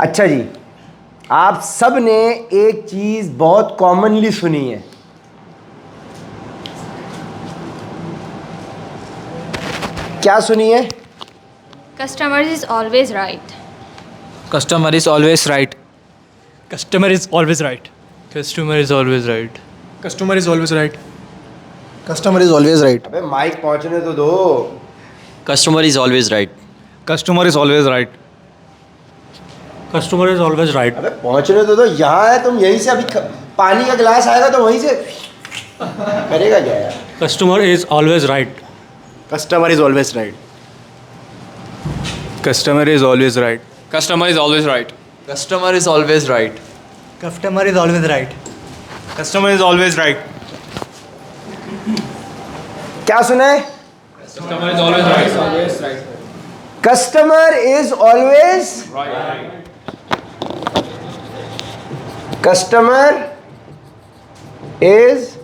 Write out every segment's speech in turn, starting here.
अच्छा जी, आप सब ने एक चीज बहुत कॉमनली सुनी है, क्या सुनी है? Customer is always right. Customer is always right. Customer is always right. Customer is always right. Customer is always right. Customer is always right. अबे माइक पहुंचने तो दो। Customer is always right. Customer is always right. Customer is always right. अबे पहुंचने तो दो। यहाँ है, तुम यहीं से अभी पानी का गिलास आएगा तो वहीं से करेगा क्या यार? Customer is always right. Customer is always right. Customer is always right. Customer is always right. Customer is always right. Customer is always right. Customer is always right. क्या सुना है? Customer is always right. Always right. Customer is always customer is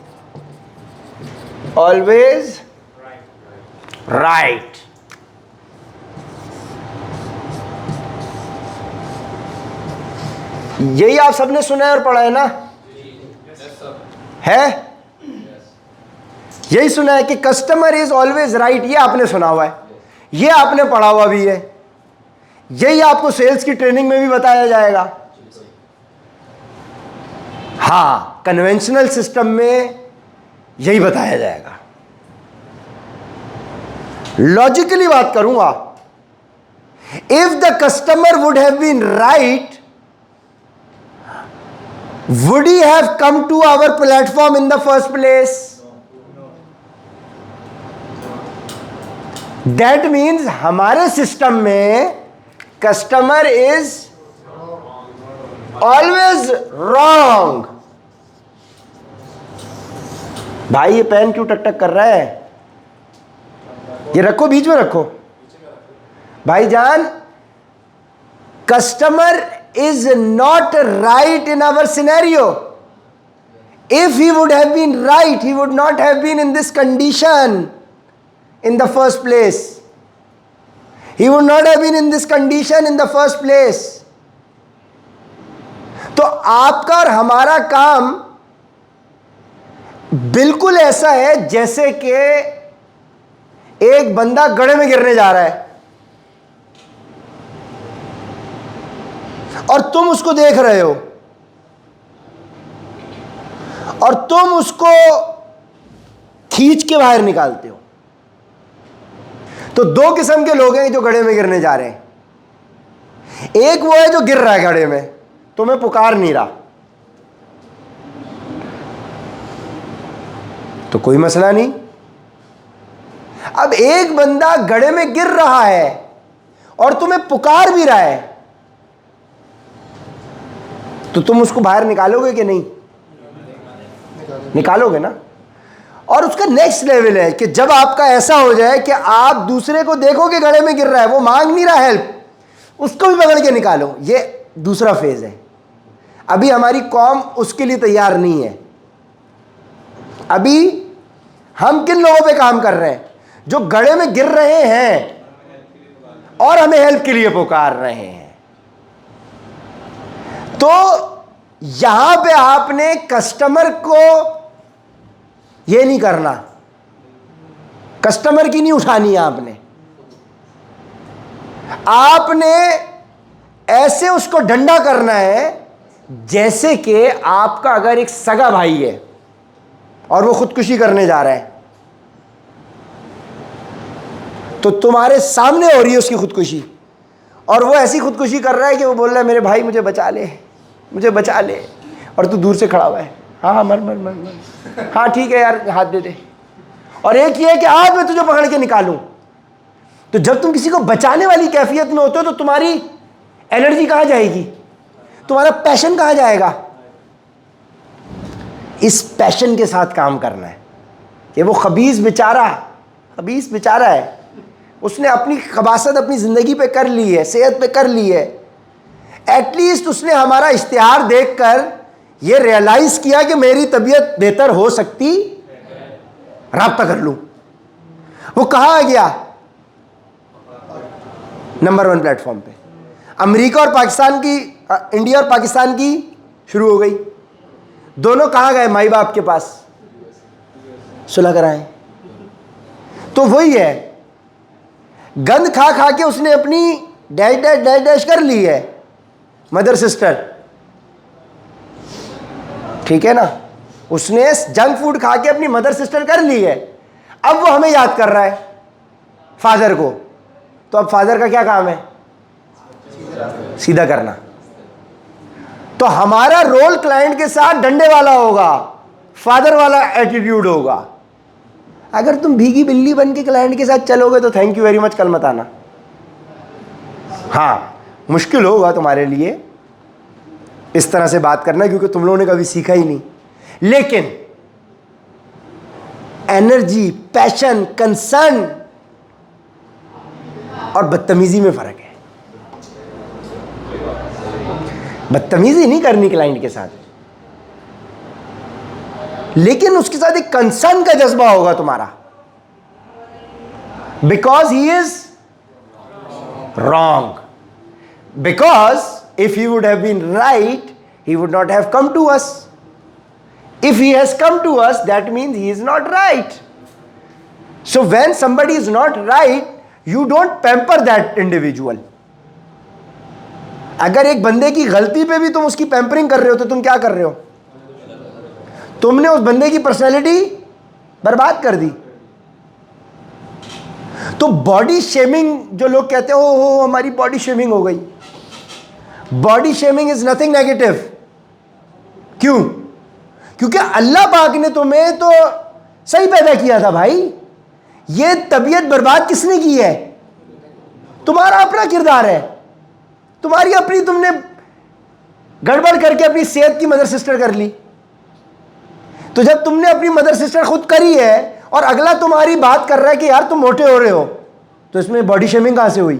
always right. यही आप सबने सुना है और पढ़ा है ना? है? यही सुना है कि कस्टमर इज ऑलवेज राइट। ये आपने सुना हुआ है, ये आपने पढ़ा हुआ भी है, यही आपको सेल्स की ट्रेनिंग में भी बताया जाएगा। हाँ, कन्वेंशनल सिस्टम में यही बताया जाएगा। लॉजिकली बात करूंगा, if the customer would have been right, would he have come to our platform in the first place? That means हमारे सिस्टम में कस्टमर इज ऑलवेज रॉन्ग। भाई ये पेन क्यों टक टक कर रहा है? ये रखो, बीच में रखो। भाईजान, customer is not right in our scenario. If he would have been right, he would not have been in this condition in the first place. He would not have been in this condition in the first place. तो आपका और हमारा काम बिल्कुल ऐसा है जैसे कि एक बंदा गड्ढे में गिरने जा रहा है और तुम उसको देख रहे हो और तुम उसको खींच के बाहर निकालते हो। तो दो किस्म के लोग हैं जो गड्ढे में गिरने जा रहे हैं। एक वो है जो गिर रहा है गड्ढे में, तुम्हें पुकार नहीं रहा, तो कोई मसला नहीं। अब एक बंदा गड्ढे में गिर रहा है और तुम्हें पुकार भी रहा है, तो तुम उसको बाहर निकालोगे कि नहीं? निकालोगे ना। और उसका नेक्स्ट लेवल है कि जब आपका ऐसा हो जाए कि आप दूसरे को देखो कि गड्ढे में गिर रहा है, वो मांग नहीं रहा हेल्प, उसको भी पकड़ के निकालो। ये दूसरा फेज है। अभी हमारी कौम उसके लिए तैयार नहीं है। अभी हम किन लोगों पे काम कर रहे हैं? जो गड्ढे में गिर रहे हैं और हमें हेल्प के लिए पुकार रहे हैं। तो यहां पे आपने कस्टमर को ये नहीं करना, कस्टमर की नहीं उठानी है। आपने ऐसे उसको डंडा करना है जैसे कि आपका अगर एक सगा भाई है और वो खुदकुशी करने जा रहा है, तो तुम्हारे सामने हो रही है उसकी खुदकुशी और वो ऐसी खुदकुशी कर रहा है कि वो बोल रहा है मेरे भाई मुझे बचा ले, मुझे बचा ले, और तू दूर से खड़ा हुआ है, हाँ हाँ मर मर मर मर, हाँ ठीक है यार हाथ दे दे। और एक ये है कि आज मैं तुझे पकड़ के निकालूं। तो जब तुम किसी को बचाने वाली कैफियत में होते हो तो तुम्हारी एनर्जी कहाँ जाएगी? तुम्हारा पैशन कहाँ जाएगा? इस पैशन के साथ काम करना है कि वो खबीस बेचारा है, उसने अपनी खबासत अपनी ज़िंदगी पे कर ली है, सेहत पे कर ली है। एटलीस्ट उसने हमारा इश्तिहार देखकर ये रियलाइज़ किया कि मेरी तबीयत बेहतर हो सकती, राब्ता कर लूँ। वो कहाँ आ गया? नंबर 1 प्लेटफॉर्म पे। अमेरिका और पाकिस्तान की, इंडिया और पाकिस्तान की शुरू हो गई। दोनों कहाँ गए? माई बाप के पास सुलह कराएं। तो वही है, गंद खा खा के उसने अपनी डैश डैश डैश डैश कर ली है मदर सिस्टर, ठीक है ना। उसने जंक फूड खा के अपनी मदर सिस्टर कर ली है। अब वो हमें याद कर रहा है, फादर को। तो अब फादर का क्या काम है? सीधा करना। तो हमारा रोल क्लाइंट के साथ डंडे वाला होगा, फादर वाला एटीट्यूड होगा। अगर तुम भीगी बिल्ली बन के क्लाइंट के साथ चलोगे तो थैंक यू वेरी मच, कल मत आना। हाँ, मुश्किल होगा तुम्हारे लिए इस तरह से बात करना, क्योंकि तुम लोगों ने कभी सीखा ही नहीं। लेकिन एनर्जी, पैशन, कंसर्न और बदतमीजी में फर्क है। बदतमीजी नहीं करनी क्लाइंट के साथ, लेकिन उसके साथ एक कंसर्न का जज्बा होगा तुम्हारा, because he is wrong. Because if he would have been right, he would not have come to us. If he has come to us, that means he is not right. So when somebody is not right, you don't pamper that individual. अगर एक बंदे की गलती पे भी तुम उसकी pampering कर रहे हो तो तुम क्या कर रहे हो? तुमने उस बंदे की पर्सनैलिटी बर्बाद कर दी। तो बॉडी शेमिंग जो लोग कहते हैं, ओ हमारी बॉडी शेमिंग हो गई, body shaming is nothing negative. क्यों? क्योंकि अल्लाह पाक ने तुम्हें तो सही पैदा किया था भाई। ये तबीयत बर्बाद किसने की है? तुम्हारा अपना किरदार है, तुम्हारी अपनी, तुमने गड़बड़ करके अपनी सेहत की मदर सिस्टर कर ली। तो जब तुमने अपनी मदर सिस्टर खुद करी है और अगला तुम्हारी बात कर रहा है कि यार तुम मोटे हो रहे हो, तो इसमें बॉडी शेमिंग कहां से हुई?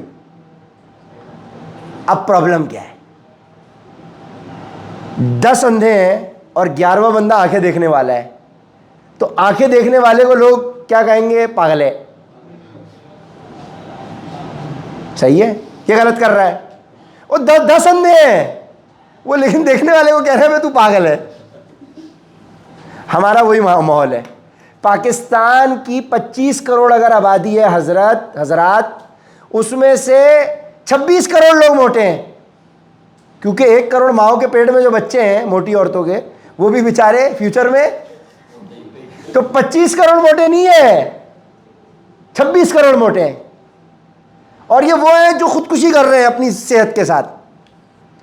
अब प्रॉब्लम क्या है? 10 अंधे हैं और 11वां बंदा आंखें देखने वाला है, तो आंखें देखने वाले को लोग क्या कहेंगे? पागल है। सही है? क्या गलत कर रहा है? वो 10 अंधे हैं वो, लेकिन देखने वाले को कह रहे हैं तू पागल है। हमारा वही माहौल है। पाकिस्तान की 25 करोड़ अगर आबादी है हजरात, उसमें से 26 करोड़ लोग मोटे हैं, क्योंकि 1 करोड़ माओ के पेट में जो बच्चे हैं मोटी औरतों के, वो भी बेचारे फ्यूचर में, तो 25 करोड़ मोटे नहीं है, 26 करोड़ मोटे हैं। और ये वो हैं जो खुदकुशी कर रहे हैं अपनी सेहत के साथ,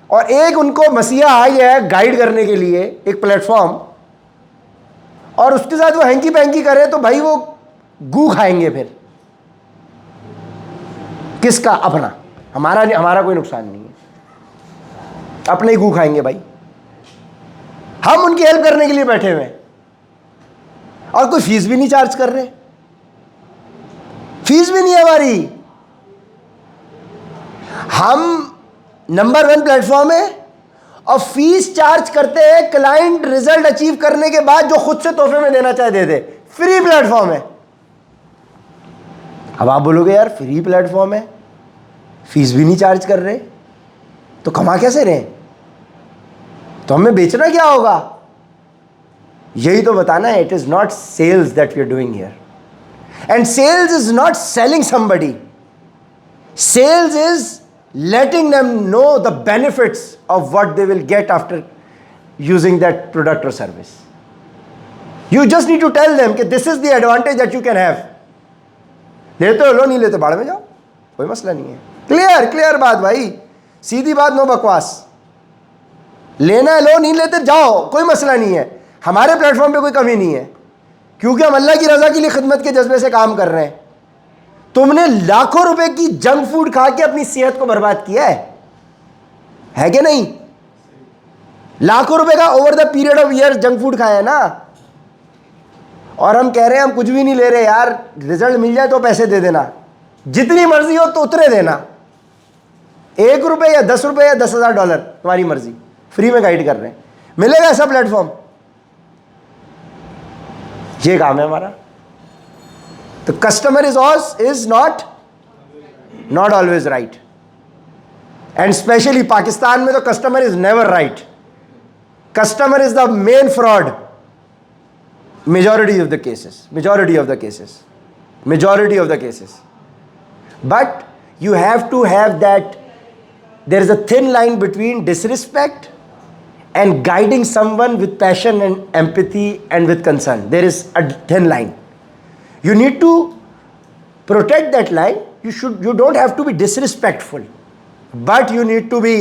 और एक उनको मसीहा आई है गाइड करने के लिए, एक प्लेटफॉर्म, और उसके साथ वो हैंकी पैंकी करें तो भाई वो गू खाएंगे। फिर किसका? अपना। हमारा कोई नुकसान नहीं है, अपने ही गू खाएंगे भाई। हम उनकी हेल्प करने के लिए बैठे हुए हैं और कोई फीस भी नहीं चार्ज कर रहे, फीस भी नहीं है हमारी। हम नंबर 1 प्लेटफॉर्म है और फीस चार्ज करते हैं क्लाइंट रिजल्ट अचीव करने के बाद जो खुद से तोहफे में देना चाहे दे दे। फ्री प्लेटफॉर्म है। अब आप बोलोगे यार फ्री प्लेटफॉर्म है, फीस भी नहीं चार्ज कर रहे, तो कमा कैसे रहे? तो हमें बेचना क्या होगा? यही तो बताना है। It is not sales that we are doing here, and sales is not selling somebody. Sales is letting them know the benefits of what they will get after using that product or service. You just need to tell them कि this is the advantage that you can have. लेते हो लो, नहीं लेते बाढ़ में जाओ, कोई मसला नहीं है। क्लियर बात भाई, सीधी बात, नो बकवास। लेना है लो, नहीं लेते जाओ, कोई मसला नहीं है। हमारे प्लेटफॉर्म पे कोई कमी नहीं है, क्योंकि हम अल्लाह की रजा के लिए खिदमत के जज्बे से काम कर रहे हैं। तुमने लाखों रुपए की जंक फूड खा के अपनी सेहत को बर्बाद किया है कि नहीं? लाखों रुपए का over the period of year junk food खाया है ना। और हम कह रहे हैं हम कुछ भी नहीं ले रहे यार, रिजल्ट मिल जाए तो पैसे दे देना, जितनी मर्जी हो तो उतरे देना, 1 रुपए या 10 रुपए या $10,000 तुम्हारी मर्जी, फ्री में गाइड कर रहे हैं। मिलेगा ऐसा प्लेटफॉर्म? ये काम है हमारा। तो customer is not always right. And specially Pakistan में तो customer is never write. Customer is the main fraud. Majority of the cases. But you have to have that, there is a thin line between disrespect and guiding someone with passion and empathy and with concern. There is a thin line. You need to protect that line. You don't have to be disrespectful, but you need to be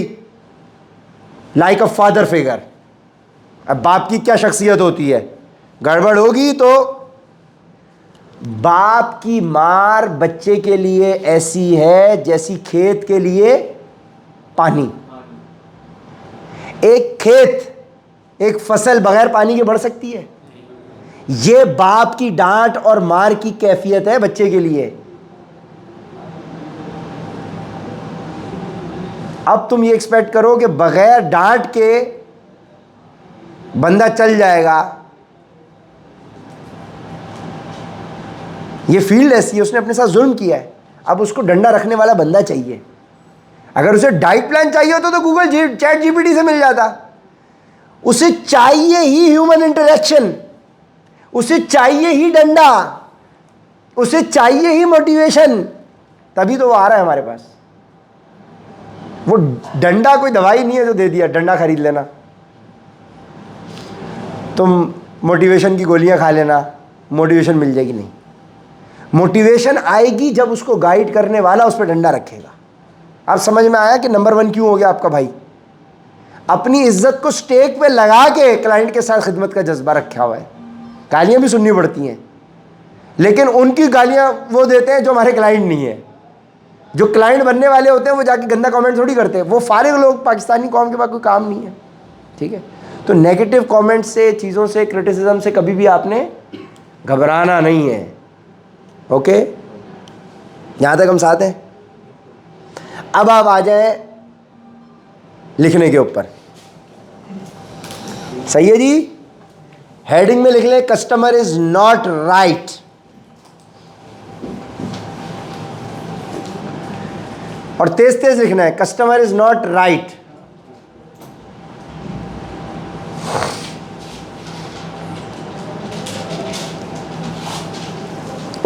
like a father figure. अब बाप की क्या शख्सियत होती है, गड़बड़ होगी तो बाप की मार बच्चे के लिए ऐसी है जैसी खेत के लिए पानी. एक खेत, एक फसल बगैर पानी के बढ़ सकती है? ये बाप की डांट और मार की कैफियत है बच्चे के लिए. अब तुम ये एक्सपेक्ट करो कि बगैर डांट के बंदा चल जाएगा. ये फील्ड ऐसी है, उसने अपने साथ जुल्म किया है, अब उसको डंडा रखने वाला बंदा चाहिए. अगर उसे डाइट प्लान चाहिए होता तो गूगल चैट जीपीटी से मिल जाता. उसे चाहिए ही ह्यूमन इंटरेक्शन, उसे चाहिए ही डंडा, उसे चाहिए ही मोटिवेशन, तभी तो वो आ रहा है हमारे पास. वो डंडा कोई दवाई नहीं है जो दे दिया डंडा खरीद लेना, तुम मोटिवेशन की गोलियां खा लेना, मोटिवेशन मिल जाएगी. नहीं, मोटिवेशन आएगी जब उसको गाइड करने वाला उस पर डंडा रखेगा. आप समझ में आया कि नंबर 1 क्यों हो गया आपका भाई? अपनी इज्जत को स्टेक पे लगा के क्लाइंट के साथ खिदमत का जज्बा रखा हुआ है. गालियां भी सुननी पड़ती हैं, लेकिन उनकी गालियां वो देते हैं जो हमारे क्लाइंट नहीं है. जो क्लाइंट बनने वाले होते हैं वो जाके गंदा कमेंट थोड़ी करते हैं. वो फारिग लोग, पाकिस्तानी कौम के पास कोई काम नहीं है. ठीक है, तो नेगेटिव कमेंट से, चीज़ों से, क्रिटिसिज्म से कभी भी आपने घबराना नहीं है. ओके, यहाँ तक हम साथ हैं. अब आप आ जाएं लिखने के ऊपर. सही है जी? हेडिंग में लिख लें कस्टमर इज नॉट राइट. और तेज तेज लिखना है customer is not right.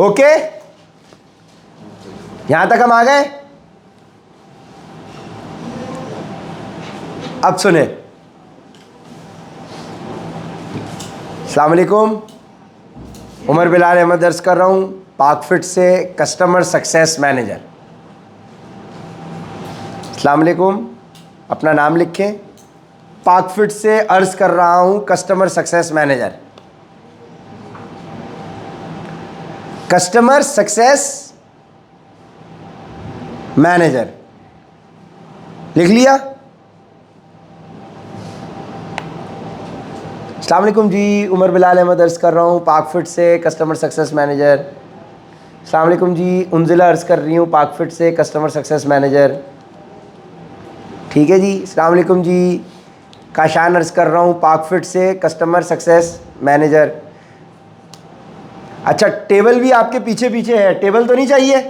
Okay, यहां तक हम आ गए. अब सुने. अस्सलाम वालेकुम, उमर बिलाल अहमद दर्ज कर रहा हूं पाकफिट से, कस्टमर सक्सेस मैनेजर. अस्सलाम वालेकुम, अपना नाम लिखें. पाकफिट से अर्ज कर रहा हूं customer success manager. Customer success manager लिख लिया? अस्सलाम वालेकुम जी, उमर बिलाल अहमद अर्ज़ कर रहा हूँ पाकफिट से, कस्टमर सक्सेस मैनेजर. अस्सलाम वालेकुम जी, उन्जिला अर्ज़ कर रही हूँ पाकफिट से, कस्टमर सक्सेस मैनेजर. ठीक है जी. अस्सलाम वालेकुम जी, काशान अर्ज़ कर रहा हूँ पाकफिट से, कस्टमर सक्सेस मैनेजर. अच्छा, टेबल भी आपके पीछे पीछे है, टेबल तो नहीं चाहिए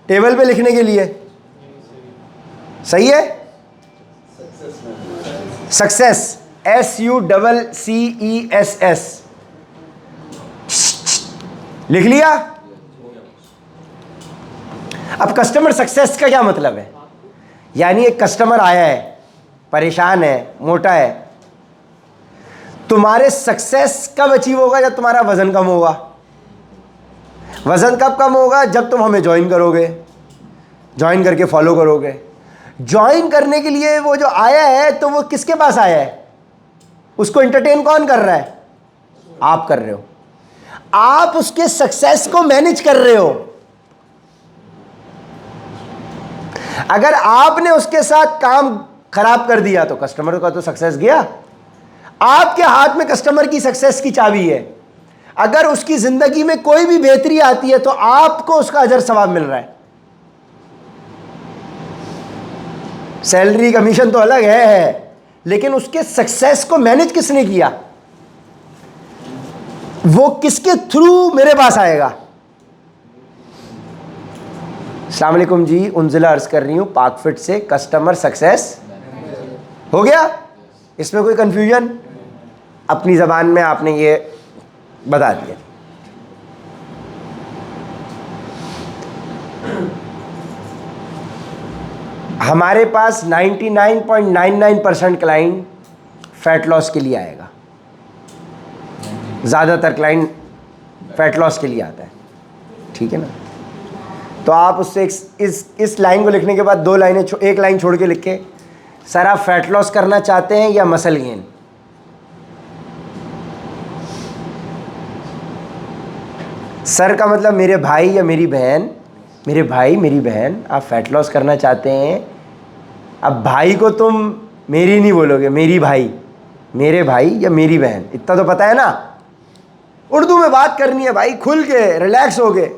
टेबल पे लिखने के लिए? सही है? सक्सेस, SUCCESS लिख लिया? अब कस्टमर सक्सेस का क्या मतलब है? यानी एक कस्टमर आया है, परेशान है, मोटा है. तुम्हारे सक्सेस कब अचीव होगा? जब तुम्हारा वजन कम होगा. वजन कब कम होगा? जब तुम हमें ज्वाइन करोगे, ज्वाइन करके फॉलो करोगे. ज्वाइन करने के लिए वो जो आया है, तो वो किसके पास आया है? उसको एंटरटेन कौन कर रहा है? आप कर रहे हो. आप उसके सक्सेस को मैनेज कर रहे हो. अगर आपने उसके साथ काम खराब कर दिया तो कस्टमर का तो सक्सेस गया. आपके हाथ में कस्टमर की सक्सेस की चाबी है. अगर उसकी जिंदगी में कोई भी बेहतरी आती है तो आपको उसका अजर सवाब मिल रहा है. सैलरी कमीशन तो अलग है, लेकिन उसके सक्सेस को मैनेज किसने किया? वो किसके थ्रू मेरे पास आएगा? अस्सलाम वालेकुम जी, उन्जिला अर्ज कर रही हूँ पाकफिट से, कस्टमर सक्सेस हो गया। इसमें कोई कन्फ्यूजन? अपनी ज़बान में आपने ये बता दिया। हमारे पास 99.99% क्लाइंट फैट लॉस के लिए आएगा। ज़्यादातर क्लाइंट फैट लॉस के लिए आता है, ठीक है ना। तो आप उससे इस लाइन को लिखने के बाद दो लाइनें एक लाइन छोड़ के लिखे, सर आप फैट लॉस करना चाहते हैं या मसल गेन? सर का मतलब मेरे भाई या मेरी बहन, मेरे भाई मेरी बहन, आप फैट लॉस करना चाहते हैं। अब भाई को तुम मेरी नहीं बोलोगे, मेरी भाई, मेरे भाई या मेरी बहन, इतना तो पता है ना। उर्दू में बात करनी है भाई, खुल के, रिलैक्स हो के।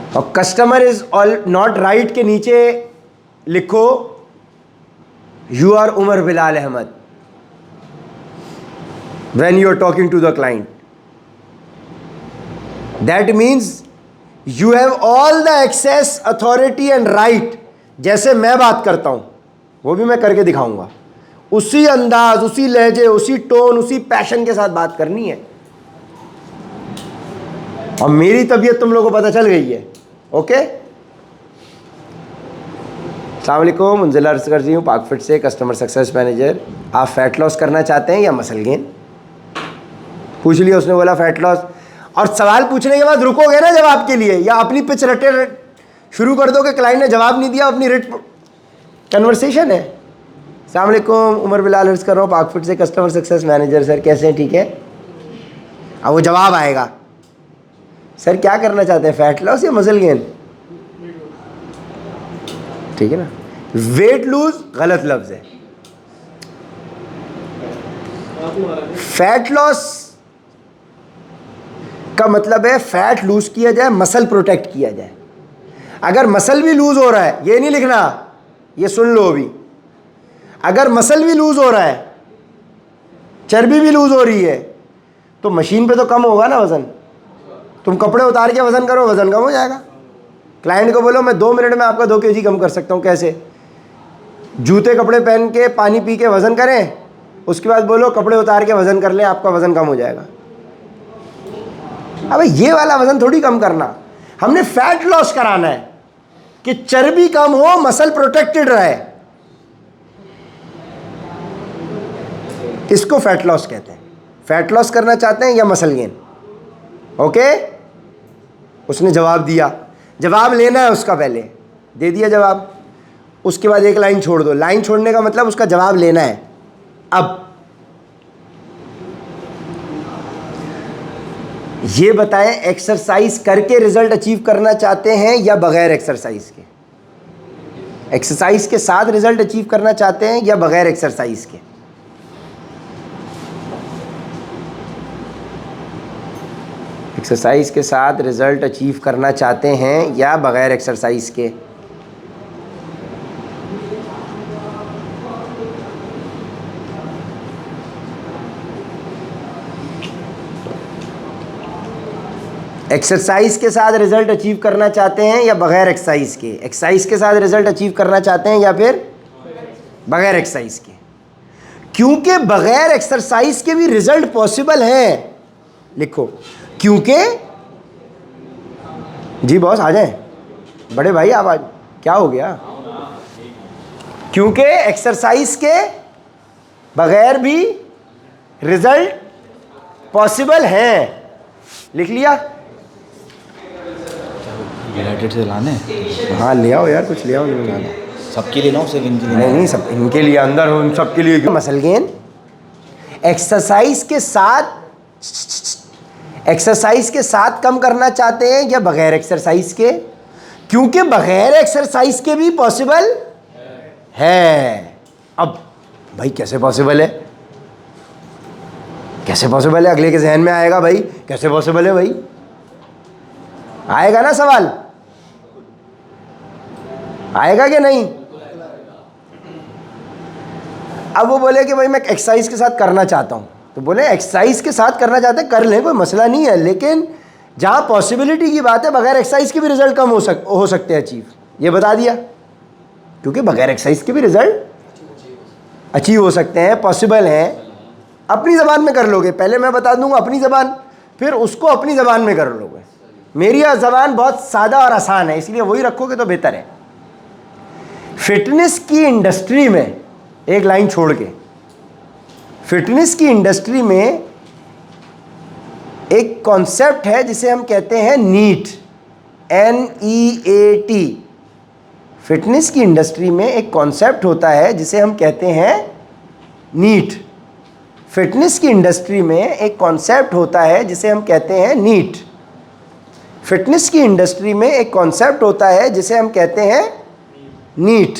और customer is all not right के नीचे लिखो you are Umar Bilal Ahmed when you are talking to the client. That means you have all the access, authority and right. जैसे मैं बात करता हूं वो भी मैं करके दिखाऊंगा, उसी अंदाज, उसी लहजे, उसी टोन, उसी पैशन के साथ बात करनी है। और मेरी तबीयत तुम लोगों को पता चल गई है। ओके, अस्सलाम वालेकुम, उन्जिला अर्ज कर रही हूँ पाकफिट से, कस्टमर सक्सेस मैनेजर। आप फैट लॉस करना चाहते हैं या मसल गेन? पूछ लिया उसने, बोला फैट लॉस। और सवाल पूछने के बाद रुकोगे ना जवाब के लिए, या अपनी पिच रटे शुरू कर दोगे? क्लाइंट ने जवाब नहीं दिया, अपनी रिट कन्वर्सेशन है। अस्सलाम वालेकुम, उमर बिलाल अर्ज कर रहा हूँ पाकफिट से, कस्टमर सक्सेस मैनेजर। सर कैसे हैं? ठीक है। अब वो जवाब आएगा, सर क्या करना चाहते हैं, फैट लॉस या मसल गेन? ठीक है ना। वेट लूज गलत लफ्ज है। फैट लॉस का मतलब है फैट लूज किया जाए, मसल प्रोटेक्ट किया जाए। अगर मसल भी लूज हो रहा है, ये नहीं लिखना, ये सुन लो अभी, अगर मसल भी लूज हो रहा है, चर्बी भी लूज हो रही है, तो मशीन पे तो कम होगा ना वजन। तुम कपड़े उतार के वजन करो, वजन कम हो जाएगा। क्लाइंट को बोलो मैं 2 मिनट में आपका 2 kg कम कर सकता हूँ। कैसे? जूते कपड़े पहन के पानी पी के वजन करें, उसके बाद बोलो कपड़े उतार के वजन कर लें, आपका वजन कम हो जाएगा। अबे ये वाला वजन थोड़ी कम करना, हमने फैट लॉस कराना है कि चर्बी कम हो, मसल प्रोटेक्टेड रहे। इसको फैट लॉस कहते हैं। फैट लॉस करना चाहते हैं या मसल गेन? ओके, उसने जवाब दिया, जवाब लेना है उसका, पहले दे दिया जवाब, उसके बाद एक लाइन छोड़ दो। लाइन छोड़ने का मतलब उसका जवाब लेना है। अब ये बताएं, एक्सरसाइज करके रिजल्ट अचीव करना चाहते हैं या बगैर एक्सरसाइज के? एक्सरसाइज के साथ रिजल्ट अचीव करना चाहते हैं या बगैर एक्सरसाइज के? एक्सरसाइज के साथ रिजल्ट अचीव करना चाहते हैं या बगैर एक्सरसाइज के? एक्सरसाइज के साथ रिजल्ट अचीव करना चाहते हैं या बगैर एक्सरसाइज के? एक्सरसाइज के साथ रिजल्ट अचीव करना चाहते हैं या फिर बगैर एक्सरसाइज के? क्योंकि बगैर एक्सरसाइज के भी रिजल्ट पॉसिबल है। लिखो, क्योंकि, जी बॉस आ जाए, बड़े भाई आप आज क्या हो गया? क्योंकि एक्सरसाइज के बगैर भी रिजल्ट पॉसिबल है। लिख लिया? यूनाइटेड से लाने? हाँ ले आओ यार, कुछ ले आओ। नहीं लाना, सबके लिए ना, सिर्फ इनके लिए? नहीं, सब इनके लिए अंदर हो, उन सबके लिए। मसल गेन एक्सरसाइज के साथ कम करना चाहते हैं या बगैर एक्सरसाइज के? क्योंकि बगैर एक्सरसाइज के भी पॉसिबल है। अब भाई कैसे पॉसिबल है? कैसे पॉसिबल है? अगले के जहन में आएगा भाई, कैसे पॉसिबल है भाई, आएगा ना सवाल, आएगा कि नहीं? अब वो बोले कि भाई मैं एक्सरसाइज के साथ करना चाहता हूँ, तो बोले एक्सरसाइज के साथ करना चाहते कर लें, कोई मसला नहीं है, लेकिन जहाँ पॉसिबिलिटी की बात है बगैर एक्सरसाइज के भी रिजल्ट कम हो सकते हैं अचीव, ये बता दिया, क्योंकि बगैर एक्सरसाइज के भी रिजल्ट अचीव हो सकते हैं, पॉसिबल हैं। अपनी ज़बान में कर लोगे, पहले मैं बता दूंगा अपनी ज़बान, फिर उसको अपनी ज़बान में कर लोगे। मेरी ज़बान बहुत सादा और आसान है, इसलिए वही रखोगे तो बेहतर है। फिटनेस की इंडस्ट्री में एक लाइन छोड़ के, फिटनेस की इंडस्ट्री में एक कॉन्सेप्ट है जिसे हम कहते हैं नीट, NEAT। फिटनेस की इंडस्ट्री में एक कॉन्सेप्ट होता है जिसे हम कहते हैं नीट। फिटनेस की इंडस्ट्री में एक कॉन्सेप्ट होता है जिसे हम कहते हैं नीट। फिटनेस की इंडस्ट्री में एक कॉन्सेप्ट होता है जिसे हम कहते हैं नीट,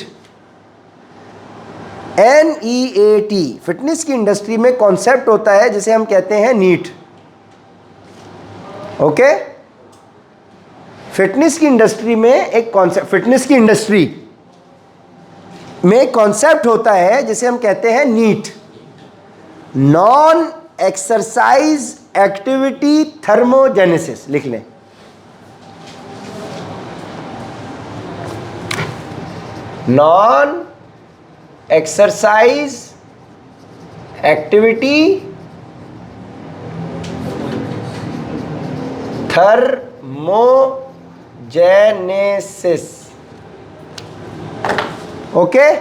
NEAT। फिटनेस की इंडस्ट्री में कॉन्सेप्ट होता है जिसे हम कहते हैं नीट। ओके, फिटनेस की इंडस्ट्री में एक कॉन्सेप्ट, फिटनेस की इंडस्ट्री में कॉन्सेप्ट होता है जिसे हम कहते हैं neat, non exercise activity thermogenesis. लिख लें, non exercise activity thermogenesis. Okay,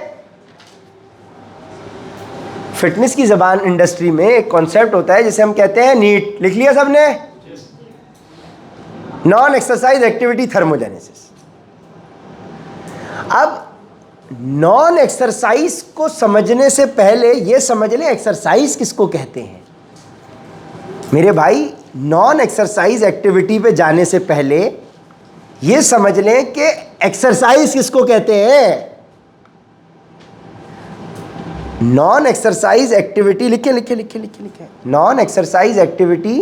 fitness की जबान इंडस्ट्री में एक कॉन्सेप्ट होता है जिसे हम कहते हैं नीट। लिख लिया सबने? Non exercise activity thermogenesis. अब नॉन एक्सरसाइज को समझने से पहले ये समझ लें एक्सरसाइज किसको कहते हैं। मेरे भाई, नॉन एक्सरसाइज एक्टिविटी पे जाने से पहले ये समझ लें कि एक्सरसाइज किसको कहते हैं। नॉन एक्सरसाइज एक्टिविटी लिखे लिखे लिखे लिखे लिखे non exercise activity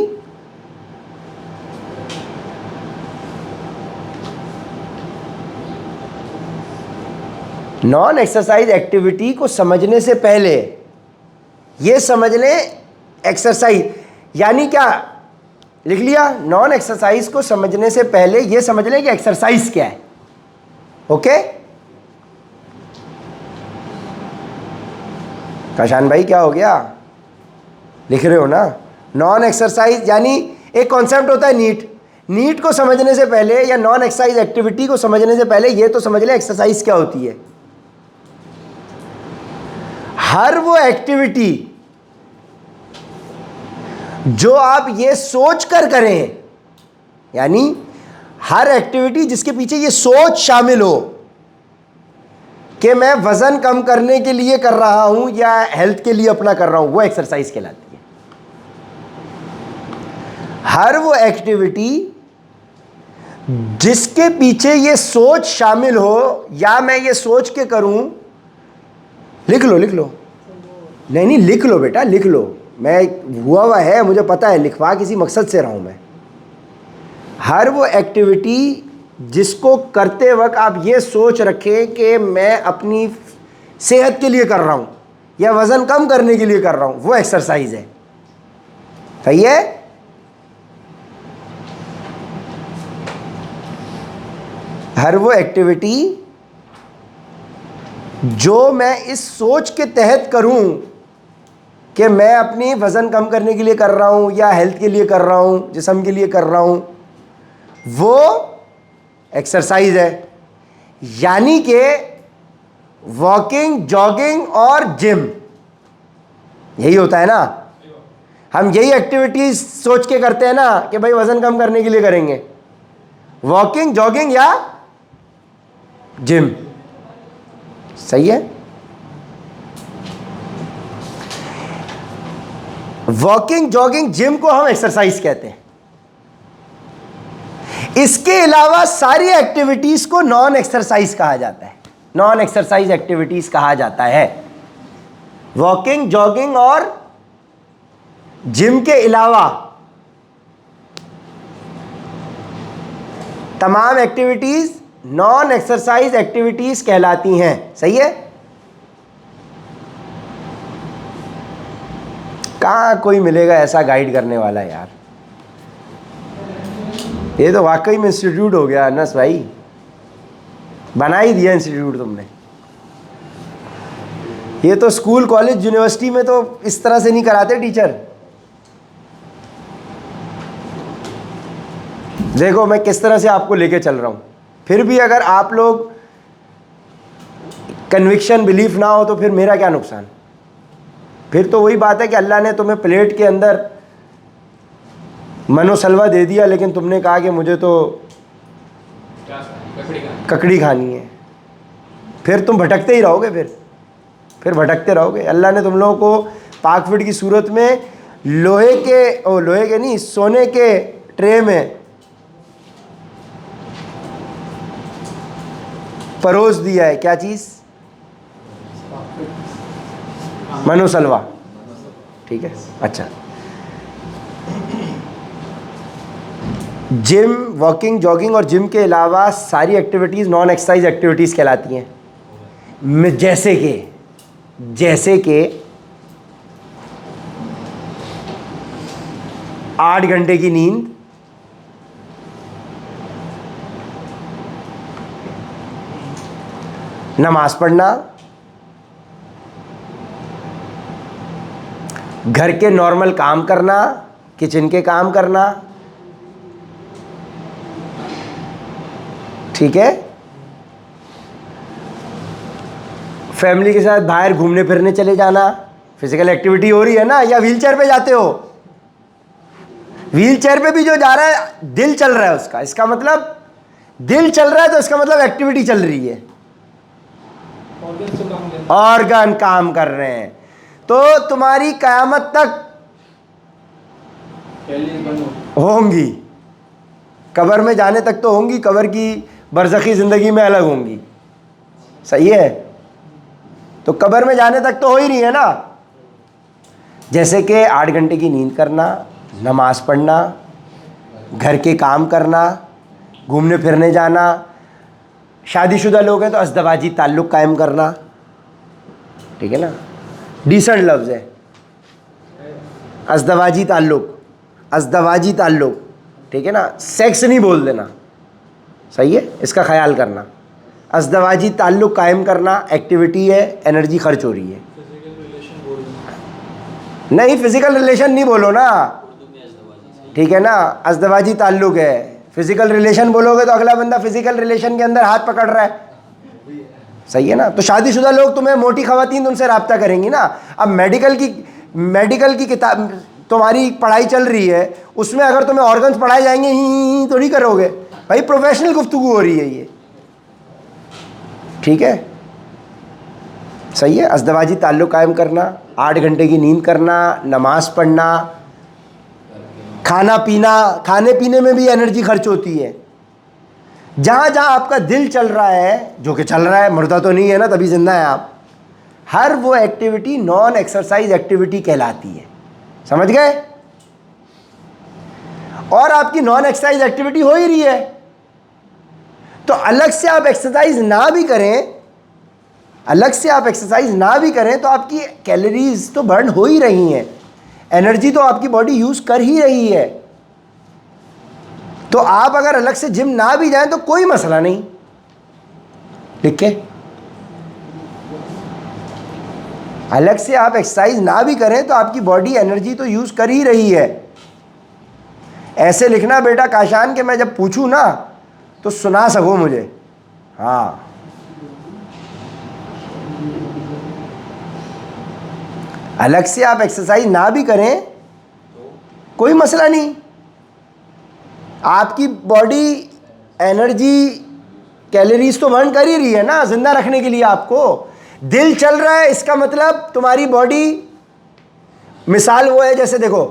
non exercise activity को समझने से पहले ये समझ लें एक्सरसाइज यानी क्या। लिख लिया? नॉन एक्सरसाइज को समझने से पहले ये समझ लें कि एक्सरसाइज क्या है। ओके, काशान भाई क्या हो गया? लिख रहे हो ना? नॉन एक्सरसाइज यानी एक कॉन्सेप्ट होता है नीट। नीट को समझने से पहले या नॉन एक्सरसाइज एक्टिविटी को समझने से पहले ये तो समझ ले एक्सरसाइज क्या होती है। हर वो एक्टिविटी जो आप ये सोच कर करें, यानी हर एक्टिविटी जिसके पीछे ये सोच शामिल हो कि मैं वजन कम करने के लिए कर रहा हूं या हेल्थ के लिए अपना कर रहा हूं, वो एक्सरसाइज कहलाती है। हर वो एक्टिविटी जिसके पीछे ये सोच शामिल हो या मैं ये सोच के करूं। लिख लो लिख लो, नहीं लिख लो बेटा, लिख लो। मैं हुआ है, मुझे पता है, लिखवा किसी मकसद से रहा हूं मैं। हर वो एक्टिविटी जिसको करते वक्त आप ये सोच रखें कि मैं अपनी सेहत के लिए कर रहा हूं या वज़न कम करने के लिए कर रहा हूं, वो एक्सरसाइज है। सही है? हर वो एक्टिविटी जो मैं इस सोच के तहत करूं कि मैं अपनी वज़न कम करने के लिए कर रहा हूं या हेल्थ के लिए कर रहा हूं, जिस्म के लिए कर रहा हूं, वो एक्सरसाइज है। यानी कि वॉकिंग, जॉगिंग और जिम, यही होता है ना। हम यही एक्टिविटीज सोच के करते हैं ना कि भाई वज़न कम करने के लिए करेंगे, वॉकिंग, जॉगिंग या जिम। सही है? वॉकिंग, जॉगिंग, जिम को हम एक्सरसाइज कहते हैं। इसके अलावा सारी एक्टिविटीज को नॉन एक्सरसाइज कहा जाता है। नॉन एक्सरसाइज एक्टिविटीज कहा जाता है। वॉकिंग, जॉगिंग और जिम के अलावा तमाम एक्टिविटीज नॉन एक्सरसाइज एक्टिविटीज कहलाती हैं। सही है? कहाँ कोई मिलेगा ऐसा गाइड करने वाला यार। ये तो वाकई में इंस्टीट्यूट हो गया अनस भाई, बना ही दिया इंस्टीट्यूट तुमने। ये तो स्कूल कॉलेज यूनिवर्सिटी में तो इस तरह से नहीं कराते टीचर। देखो मैं किस तरह से आपको लेके चल रहा हूँ, फिर भी अगर आप लोग कन्विक्शन बिलीफ ना हो तो फिर मेरा क्या नुकसान। फिर तो वही बात है कि अल्लाह ने तुम्हें प्लेट के अंदर मनोसलवा दे दिया, लेकिन तुमने कहा कि मुझे तो ककड़ी खानी है। फिर तुम भटकते ही रहोगे, फिर भटकते रहोगे। अल्लाह ने तुम लोगों को पाक फीड की सूरत में लोहे के नहीं, सोने के ट्रे में परोस दिया है। क्या चीज़? मनोसलवा। ठीक है, अच्छा। जिम, वॉकिंग, जॉगिंग और जिम के अलावा सारी एक्टिविटीज़ नॉन एक्सरसाइज एक्टिविटीज़ कहलाती हैं। जैसे कि 8 घंटे की नींद, नमाज पढ़ना, घर के नॉर्मल काम करना, किचन के काम करना, ठीक है, फैमिली के साथ बाहर घूमने फिरने चले जाना, फिजिकल एक्टिविटी हो रही है ना। या व्हीलचेयर पे जाते हो, व्हीलचेयर पे भी जो जा रहा है दिल चल रहा है उसका, इसका मतलब दिल चल रहा है तो इसका मतलब एक्टिविटी चल रही है, ऑर्गन काम कर रहे हैं। तो तुम्हारी कयामत तक होंगी, कब्र में जाने तक तो होंगी, कब्र की बरज़खी ज़िंदगी में अलग होंगी। सही है, तो कब्र में जाने तक तो हो ही रही है ना। जैसे कि 8 घंटे की नींद करना, नमाज पढ़ना, घर के काम करना, घूमने फिरने जाना। शादीशुदा लोग हैं तो अज़दवाजी ताल्लुक़ कायम करना, ठीक है ना, डिसेंट लफ्ज़ है अज़दवाजी ताल्लुक़, ठीक है ना, सेक्स नहीं बोल देना। सही है, इसका ख्याल करना। अज़दवाजी ताल्लुक़ कायम करना एक्टिविटी है, एनर्जी खर्च हो रही है। नहीं, फिज़िकल रिलेशन नहीं बोलो ना, ठीक है ना, अज़दवाजी ताल्लुक़ है। फिज़िकल रिलेशन बोलोगे तो अगला बंदा फिज़िकल रिलेशन के अंदर हाथ पकड़ रहा है। सही है ना। तो शादीशुदा लोग, तुम्हें मोटी ख़वातीन उनसे रब्ता करेंगी ना। अब मेडिकल की किताब तुम्हारी पढ़ाई चल रही है, उसमें अगर तुम्हें ऑर्गन्स पढ़ाए जाएंगे ही तो नहीं करोगे भाई। प्रोफेशनल गुफ्तगू हो रही है ये, ठीक है। सही है, अज़दवाजी ताल्लुक़ कायम करना, 8 घंटे की नींद करना, नमाज पढ़ना, खाना पीना। खाने पीने में भी एनर्जी खर्च होती है। जहाँ जहाँ आपका दिल चल रहा है, जो कि चल रहा है, मुर्दा तो नहीं है ना, तभी जिंदा है आप, हर वो एक्टिविटी नॉन एक्सरसाइज एक्टिविटी कहलाती है। समझ गए? और आपकी नॉन एक्सरसाइज एक्टिविटी हो ही रही है, तो अलग से आप एक्सरसाइज ना भी करें, तो आपकी कैलोरीज तो बर्न हो ही रही हैं, एनर्जी तो आपकी बॉडी यूज कर ही रही है। तो आप अगर अलग से जिम ना भी जाएं तो कोई मसला नहीं। ठीक है, अलग से आप एक्सरसाइज ना भी करें तो आपकी बॉडी एनर्जी तो यूज कर ही रही है। ऐसे लिखना बेटा काशान के मैं जब पूछूं ना तो सुना सको मुझे। हाँ, अलग से आप एक्सरसाइज ना भी करें कोई मसला नहीं, आपकी बॉडी एनर्जी कैलोरीज तो बर्न कर ही रही है ना जिंदा रखने के लिए। आपको दिल चल रहा है, इसका मतलब तुम्हारी बॉडी, मिसाल वो है जैसे देखो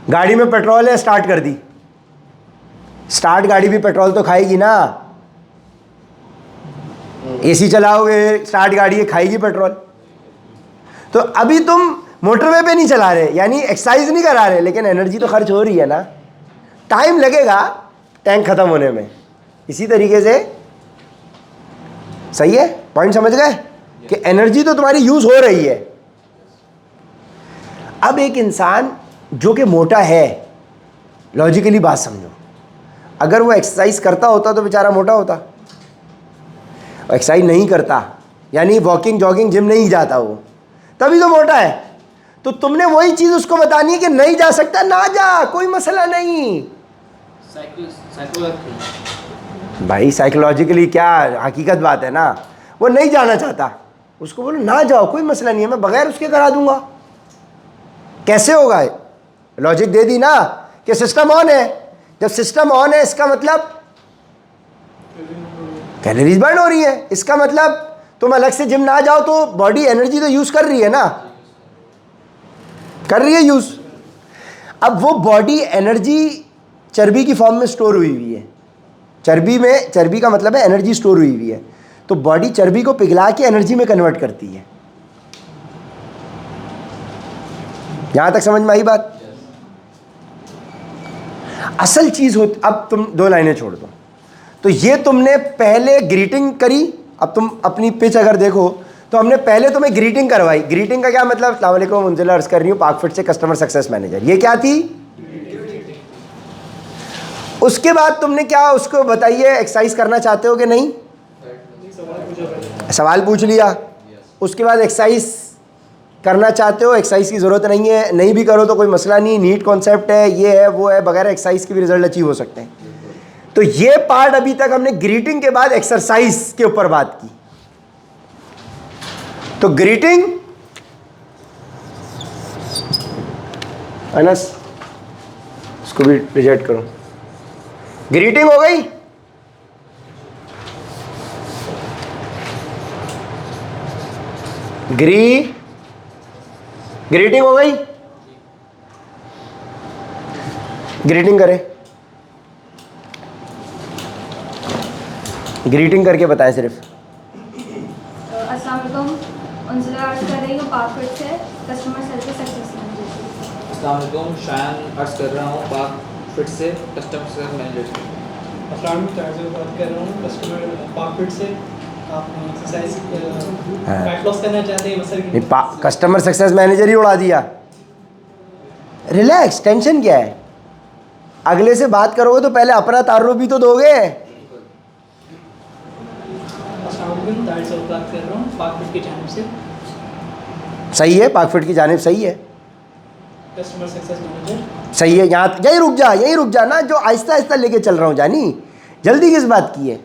गाड़ी में पेट्रोल है, स्टार्ट कर दी, स्टार्ट गाड़ी भी पेट्रोल तो खाएगी ना। एसी चलाओगे, स्टार्ट गाड़ी है, खाएगी पेट्रोल। तो अभी तुम मोटरवे पे नहीं चला रहे, यानी एक्सरसाइज नहीं करा रहे, लेकिन एनर्जी तो खर्च हो रही है ना। टाइम लगेगा टैंक खत्म होने में। इसी तरीके से, सही है, पॉइंट समझ गए कि एनर्जी तो तुम्हारी यूज हो रही है। अब एक इंसान जो कि मोटा है, लॉजिकली बात समझो, अगर वो एक्सरसाइज करता होता तो बेचारा मोटा होता। एक्सरसाइज नहीं करता यानी वॉकिंग जॉगिंग जिम नहीं जाता वो, तभी तो मोटा है। तो तुमने वही चीज़ उसको बतानी है कि नहीं जा सकता, ना जा, कोई मसला नहीं। भाई साइकोलॉजिकली क्या हकीकत बात है ना, वो नहीं जाना चाहता, उसको बोलो ना जाओ, कोई मसला नहीं है, मैं बगैर उसके करा दूंगा। कैसे होगा? लॉजिक दे दी ना कि सिस्टम ऑन है। जब सिस्टम ऑन है इसका मतलब कैलोरीज बर्न हो रही है, इसका मतलब तुम अलग से जिम ना जाओ तो बॉडी एनर्जी तो यूज कर रही है ना, कर रही है यूज। अब वो बॉडी एनर्जी चर्बी की फॉर्म में स्टोर हुई हुई है। चर्बी में, चर्बी का मतलब है एनर्जी स्टोर हुई हुई है, तो बॉडी चर्बी को पिघला के एनर्जी में कन्वर्ट करती है। यहां तक समझ में आई बात? असल चीज होती, अब तुम 2 लाइनें छोड़ दो, तो ये तुमने पहले ग्रीटिंग करी। अब तुम अपनी पिच अगर देखो तो हमने पहले तुम्हें ग्रीटिंग करवाई। ग्रीटिंग का क्या मतलब? अस्सलाम वालेकुम, मुंजिला अर्ज कर रही हूँ पाकफिट से कस्टमर सक्सेस मैनेजर। ये क्या थी? उसके बाद तुमने क्या उसको बताइए एक्सरसाइज करना चाहते हो कि नहीं, सवाल पूछ लिया। उसके बाद एक्सरसाइज करना चाहते हो, एक्सरसाइज की ज़रूरत नहीं है, नहीं भी करो तो कोई मसला नहीं, नीट कॉन्सेप्ट है, ये है वो है, बगैर एक्सरसाइज के भी रिजल्ट अचीव हो सकते हैं। तो ये पार्ट अभी तक हमने ग्रीटिंग के बाद एक्सरसाइज के ऊपर बात की। तो ग्रीटिंग, अनस इसको भी रिजेक्ट करो, ग्रीटिंग हो गई। ग्रीटिंग हो गई, ग्रीटिंग करें, ग्रीटिंग करके बताएं सिर्फ। अस्सलाम वालेकुम, मुंजिला अर्ज कर रही हूँ पाकफिट से कस्टमर सर्विस सक्सेस मैनेजर। अस्सलाम वालेकुम, शान अर्ज कर रहा हूँ पाकफिट से कस्टमर सर्विस मैनेजर। अस्सलाम वालेकुम, बात कर रहा हूँ कस्टमर पाकफिट से। आप एक्सरसाइज फैट लॉस करना चाहते हैं मसल की? कस्टमर सक्सेस मैनेजर ही उड़ा दिया। रिलैक्स, टेंशन क्या है? अगले से बात करोगे तो पहले अपना तारुफ भी तो दोगे। अस्सलाम वालेकुम, ताहिर साहब बात कर रहा हूँ पाकफिट की जानिब से। सही है, पाकफिट की जानिब सही है, कस्टमर सक्सेस मैनेजर। सही है। यहाँ यहीं रुक जा, यहीं रुक जा ना, जो आहिस्ता आहिस्ता लेके चल रहा हूँ जानी, जल्दी किस बात की है?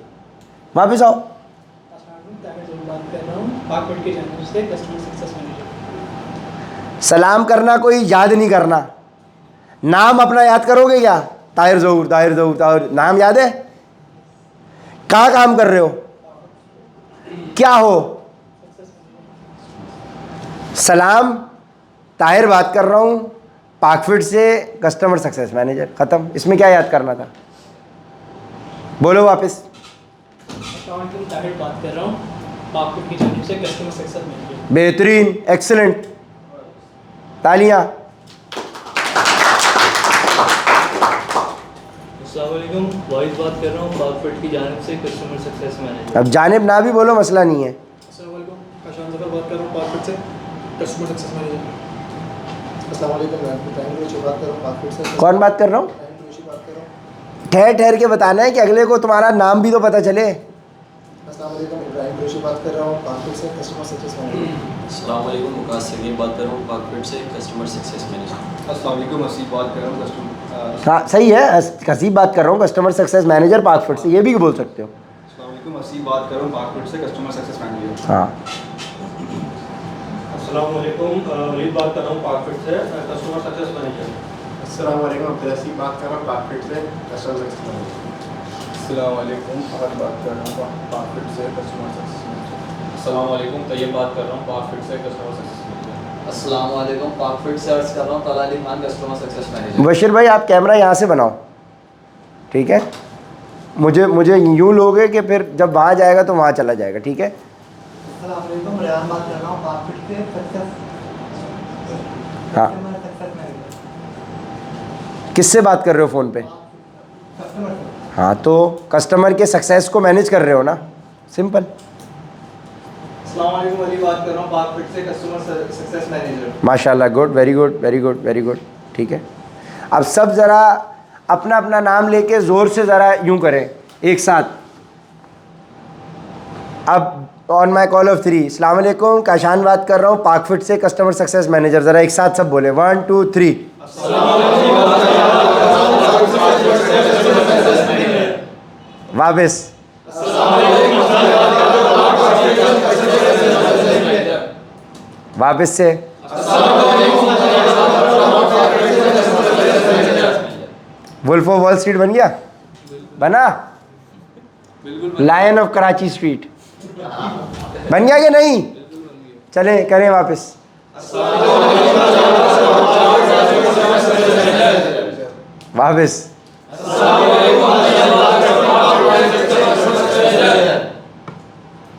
वापस आओ। ताहिर साहब बात कर रहा हूँ पाकफिट की जानिब से कस्टमर सक्सेस मैनेजर। सलाम करना कोई याद नहीं करना, नाम अपना याद करोगे क्या? ताहिर ज़हूर, ताहिर ज़हूर, ताहिर, नाम याद है? कहाँ काम कर रहे हो, क्या हो? सलाम, ताहिर बात कर रहा हूँ पाकफिट से कस्टमर सक्सेस मैनेजर, ख़त्म। इसमें क्या याद करना था? बोलो वापस। अस्सलाम वालेकुम, ताहिर बात कर रहा हूँ पाकफिट की जानिब से कस्टमर सक्सेस मैनेजर। बेहतरीन, एक्सीलेंट, तालियां। अस्सलाम वालेकुम, वाइस बात कर रहा हूँ पाकफिट की जानिब से कस्टमर सक्सेस मैनेजर। अब जानिब ना भी बोलो, मसला नहीं है। अस्सलाम वालेकुम, काशान ज़फर बात कर रहा हूँ पाकफिट से कस्टमर सक्सेस मैनेजर। अस्सलाम वालेकुम, मैं टाइम रोशी बात कर रहा हूँ पाकफिट से। कौन बात कर रहा हूँ? टाइम रोशी बात कर रहा हूँ। ठहर ठहर के बताना है कि अगले को तुम्हारा नाम भी तो पता चले। अस्सलाम वालेकुम, इब्राहिम रोशी बात कर रहा हूँ पाकफिट से कस्टमर सक्सेस मैनेजर। अस्सलाम वालेकुम, मुकास सलीम बात कर रहा हूँ पाकफिट से कस्टमर सक्सेस मैनेजर। अस्सलाम वालेकुम, हसीब बात कर रहा हूँ कस्टमर। हाँ सही है, हसीब बात कर रहा हूँ कस्टमर सक्सेस मैनेजर पाकफिट से, ये भी बोल सकते हो। अस्सलाम वालेकुम, हसीब बात कर रहा हूँ पाकफिट से कस्टमर सक्सेस मैनेजर। हाँ, अस्सलाम वालेकुम, वलीद बात कर रहा हूँ पाकफिट से कस्टमर सक्सेस मैनेजर। अस्सलाम वालेकुम, अब्दुल हसीब बात कर रहा हूँ पाकफिट से कस्टमर सक्सेस मैनेजर। अस्सलाम वालेकुम, अहद बात कर रहा हूँ पाकफिट से कस्टमर सक्सेस मैनेजर। अस्सलाम वालेकुम, तैयब बात कर रहा हूँ पाकफिट से कस्टमर सक्सेस मैनेजर। अस्सलाम वालेकुम, पाकफिट से अर्ज कर रहा हूँ तला Ali Khan customer success manager. Bashir भाई आप कैमरा यहाँ से बनाओ, ठीक है? मुझे यूँ लोगे कि फिर जब वहाँ जाएगा तो वहाँ चला जाएगा, ठीक है? अस्सलाम वालेकुम, रेहान बात कर रहा हूँ पाकफिट से सक्सेस हाँ, सक्सेस मैनेजर। किससे बात कर रहे हो फ़ोन पे? कस्टमर से। हाँ, तो कस्टमर के सक्सेस को मैनेज कर रहे हो ना, सिंपल। अस्सलाम वालेकुम, अली बात कर रहा हूँ पाक फिट से, कस्टमर सक्सेस मैनेजर। माशाल्लाह, good, very good, very good, very good. ठीक है, अब सब ज़रा अपना अपना नाम लेके ज़ोर से ज़रा यूं करें एक साथ। अब ऑन माई कॉल ऑफ 3, अस्सलाम वालेकुम, काशान बात कर रहा हूँ पाक फिट से, कस्टमर सक्सेस मैनेजर। ज़रा एक साथ सब बोले, 1 2 3। वापस, वापस से, वुल्फ ऑफ वॉल स्ट्रीट बन गया, बना? लायन ऑफ कराची स्ट्रीट बन गया कि नहीं? चले करें वापस। वापस,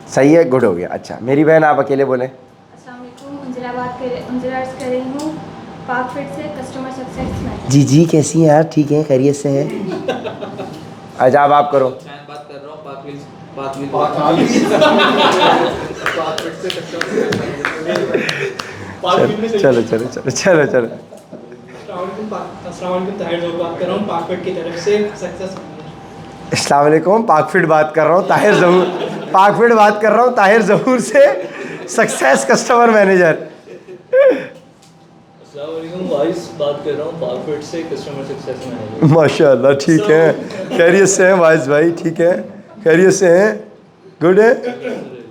सही है, गुड हो गया। अच्छा मेरी बहन, आप अकेले बोले। अस्सलाम वालेकुम, अंजिला अर्ज कर रही हूँ पाक फिट से, कस्टमर सक्सेस मैनेजर। जी जी, कैसी हैं आप? ठीक हैं, खैरियत से हैं? अच्छा अब आप करो। शायन बात कर रहा हूँ पाक फिट पाक फिट से कस्टमर चलो चलो चलो चलो चलो। अस्सलाम वालेकुम, ताहिर ज़हूर बात कर रहा हूँ पाक फिट की तरफ से, सक्सेस मैनेजर। अस्सलाम वालेकुम, पाक फिट बात कर रहा हूँ ताहिर ज़हूर, पाक फिट बात कर रहा हूँ ताहिर ज़हूर से, सक्सेस कस्टमर मैनेजर। अस्सलाम वालेकुम, वाइस बात कर रहा हूँ पाक फिट से, कस्टमर सक्सेस मैनेजर। माशाल्लाह, ठीक है, खैरियत से हैं वाइस भाई? ठीक है, खैरियत से हैं, गुड है,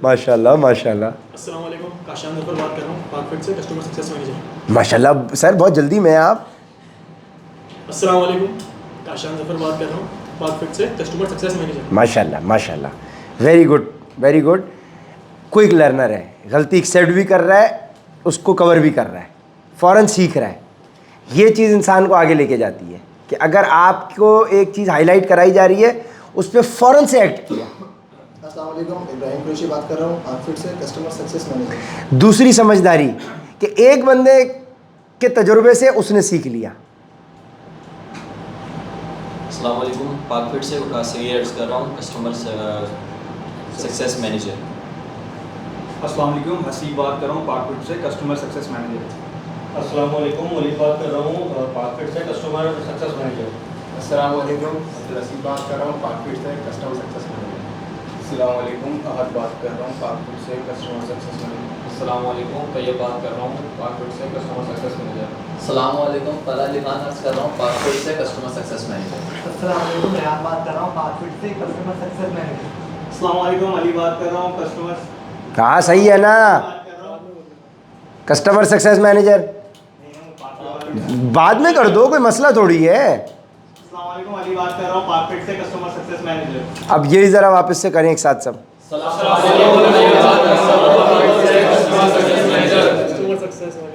माशाल्लाह माशाल्लाह। अस्सलाम वालेकुम, काशान ज़फर बात कर रहा हूँ पाक फिट से, कस्टमर सक्सेस मैनेजर। माशाल्लाह सर, बहुत जल्दी में आप। अस्सलाम वालेकुम, काशान ज़फर बात कर रहा हूँ पाक फिट से, कस्टमर सक्सेस मैनेजर। माशाल्लाह माशाल्लाह, very good very good. Quick learner है, गलती एक्सेप्ट भी कर रहा है, उसको कवर भी कर रहा है, फ़ौरन सीख रहा है। ये चीज़ इंसान को आगे लेके जाती है कि अगर आपको एक चीज़ हाईलाइट कराई जा रही है, उस पर फ़ौरन से एक्ट किया। अस्सलाम वालेकुम, इब्राहिम कुरैशी बात कर रहा हूँ पाक फिट से, कस्टमर सक्सेस मैनेजर। दूसरी समझदारी कि एक बंदे के तजुर्बे से उसने सीख लिया। अस्सलाम वालेकुम, पाक फिट से वकास सगीर अर्ज कर रहा हूँ, कस्टमर सक्सेस मैनेजर। अस्सलाम वालेकुम, हसीब बात कर रहा हूँ पाक फिट से, कस्टमर सक्सेस मैनेजर। अस्सलाम वालेकुम, वली बात कर रहा हूँ पाक फिट से, कस्टमर सक्सेस मैनेजर। अस्सलाम वालेकुम, रसीद बात कर रहा हूँ पाक फिट से, कस्टमर सक्सेस मैनेजर। अस्सलाम वालेकुम, अहद बात कर रहा हूँ पाक फिट से, कस्टमर सक्सेस मैनेजर। अस्सलाम वालेकुम, तैयब बात कर रहा हूँ पाक फिट से, कस्टमर सक्सेस मैनेजर। अस्सलाम वालेकुम, तला अली खान अर्ज कर रहा हूँ पाक फिट से, कस्टमर सक्सेस मैनेजर। अस्सलाम वालेकुम, रेहान बात कर रहा हूँ पाक फिट से, कस्टमर सक्सेस मैनेजर। अस्सलाम वालेकुम, अली बात कर रहा हूँ कस्टमर कहाँ सही है ना, कस्टमर सक्सेस मैनेजर बाद में कर दो, कोई मसला थोड़ी है। अस्सलाम वालेकुम, अली बात कर रहा हूँ पाक फिट से, कस्टमर सक्सेस मैनेजर। अब यही ज़रा वापस से करें एक साथ सब। Customer success manager.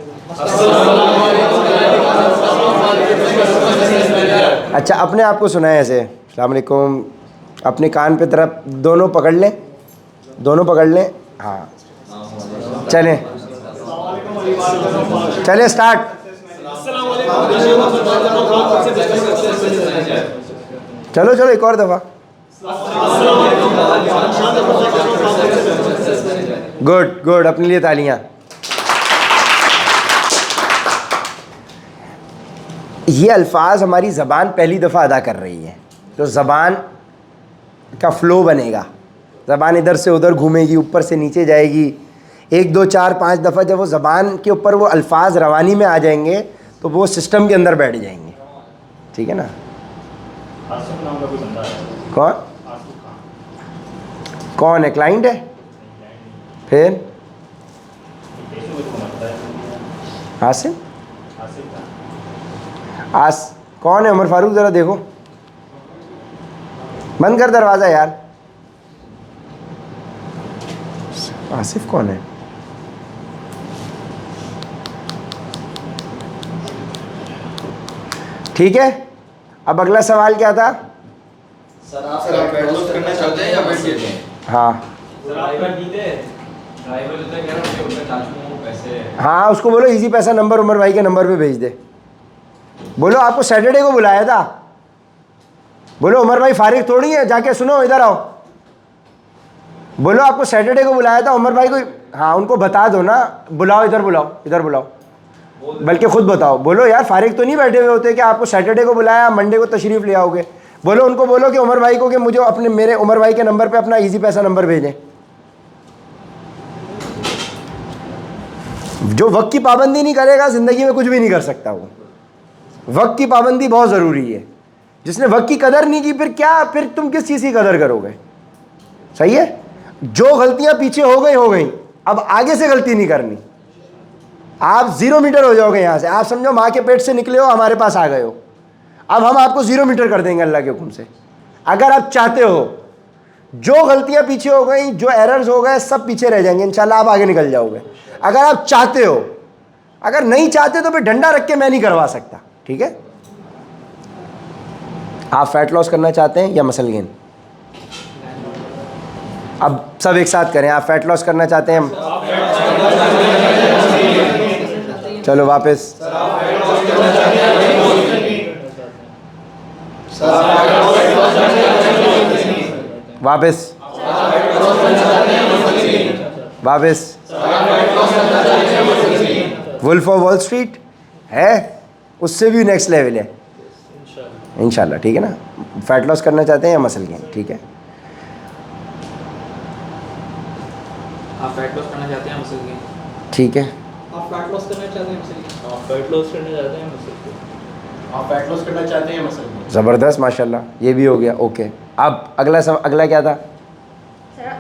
अच्छा अपने आप को सुनाए ऐसे, अस्सलाम वालेकुम, अपने कान पे तरफ दोनों पकड़ लें, दोनों पकड़ लें, हाँ चलें, चले स्टार्ट। चलो चलो एक और दफ़ा। गुड गुड, अपने लिए तालियां। ये अल्फाज हमारी ज़बान पहली दफ़ा अदा कर रही है, तो ज़बान का फ़्लो बनेगा, ज़बान इधर से उधर घूमेगी, ऊपर से नीचे जाएगी। 1 2 4 5 दफ़ा जब वो ज़बान के ऊपर वो अल्फाज रवानी में आ जाएंगे तो वो सिस्टम के अंदर बैठ जाएंगे, ठीक है ना। आसिफ नाम का कोई बंदा है। कौन आसिफ खान। कौन है? क्लाइंट है? फिर कैसे मुझे समझता है? आसिफ आसिफ खान। कौन है? उमर फारूक, ज़रा देखो, बंद कर दरवाज़ा यार। आसिफ कौन है? ठीक है, अब अगला सवाल क्या था? सर आप क्लोज करना चाहते हैं या वेट देते हैं? हाँ ड्राइवर जो था कह रहा हूँ उनका चाचू पैसे। हाँ, उसको बोलो इजी पैसा नंबर उमर भाई के नंबर पे भेज दे। बोलो आपको सैटरडे को बुलाया था, बोलो उमर भाई फारिग थोड़ी है, जाके सुनो, इधर आओ। बोलो आपको सैटरडे को बुलाया था उमर भाई को, हाँ उनको बता दो ना, बुलाओ इधर बुलाओ, इधर बुलाओ, बल्कि खुद बताओ, बोलो यार फारिग तो नहीं बैठे हुए होते कि आपको सैटरडे को बुलाया, मंडे को तशरीफ़ ले आओगे। बोलो उनको, बोलो कि उमर भाई को कि मुझे अपने मेरे उमर भाई के नंबर पे अपना इजी पैसा नंबर भेजें। जो वक्त की पाबंदी नहीं करेगा ज़िंदगी में कुछ भी नहीं कर सकता। वो वक्त की पाबंदी बहुत ज़रूरी है। जिसने वक्त की कदर नहीं की फिर तुम किस चीज़ की कदर करोगे? सही है। जो गलतियां पीछे हो गई, अब आगे से गलती नहीं करनी। आप 0 मीटर हो जाओगे यहाँ से। आप समझो माँ के पेट से निकले हो, हमारे पास आ गए हो, अब हम आपको 0 मीटर कर देंगे अल्लाह के हुक्म से। अगर आप चाहते हो, जो गलतियां पीछे हो गई, जो एरर्स हो गए, सब पीछे रह जाएंगे इंशाल्लाह, आप आगे निकल जाओगे। अगर आप चाहते हो, अगर नहीं चाहते तो फिर डंडा रख के मैं नहीं करवा सकता। ठीक है। आप फैट लॉस करना चाहते हैं या मसल गेन? अब सब एक साथ करें। आप फैट लॉस करना चाहते हैं? चलो वापस। वापस वापस। वुल्फ ऑफ वॉल स्ट्रीट है, उससे भी नेक्स्ट लेवल है इंशाल्लाह। ठीक है ना। फैट लॉस करना चाहते हैं या मसल गेन? ठीक है। आप फैट लॉस करना चाहते हैं मसल गेन? ठीक है। आप फैट लॉस करना चाहते हैं मसल आप फैट लॉस करना चाहते हैं मसल गेन? आप फैट लॉस करना चाहते हैं मसल गेन? ज़बरदस्त, माशाल्लाह, ये भी हो गया। ओके, अब अगला क्या था? सर आप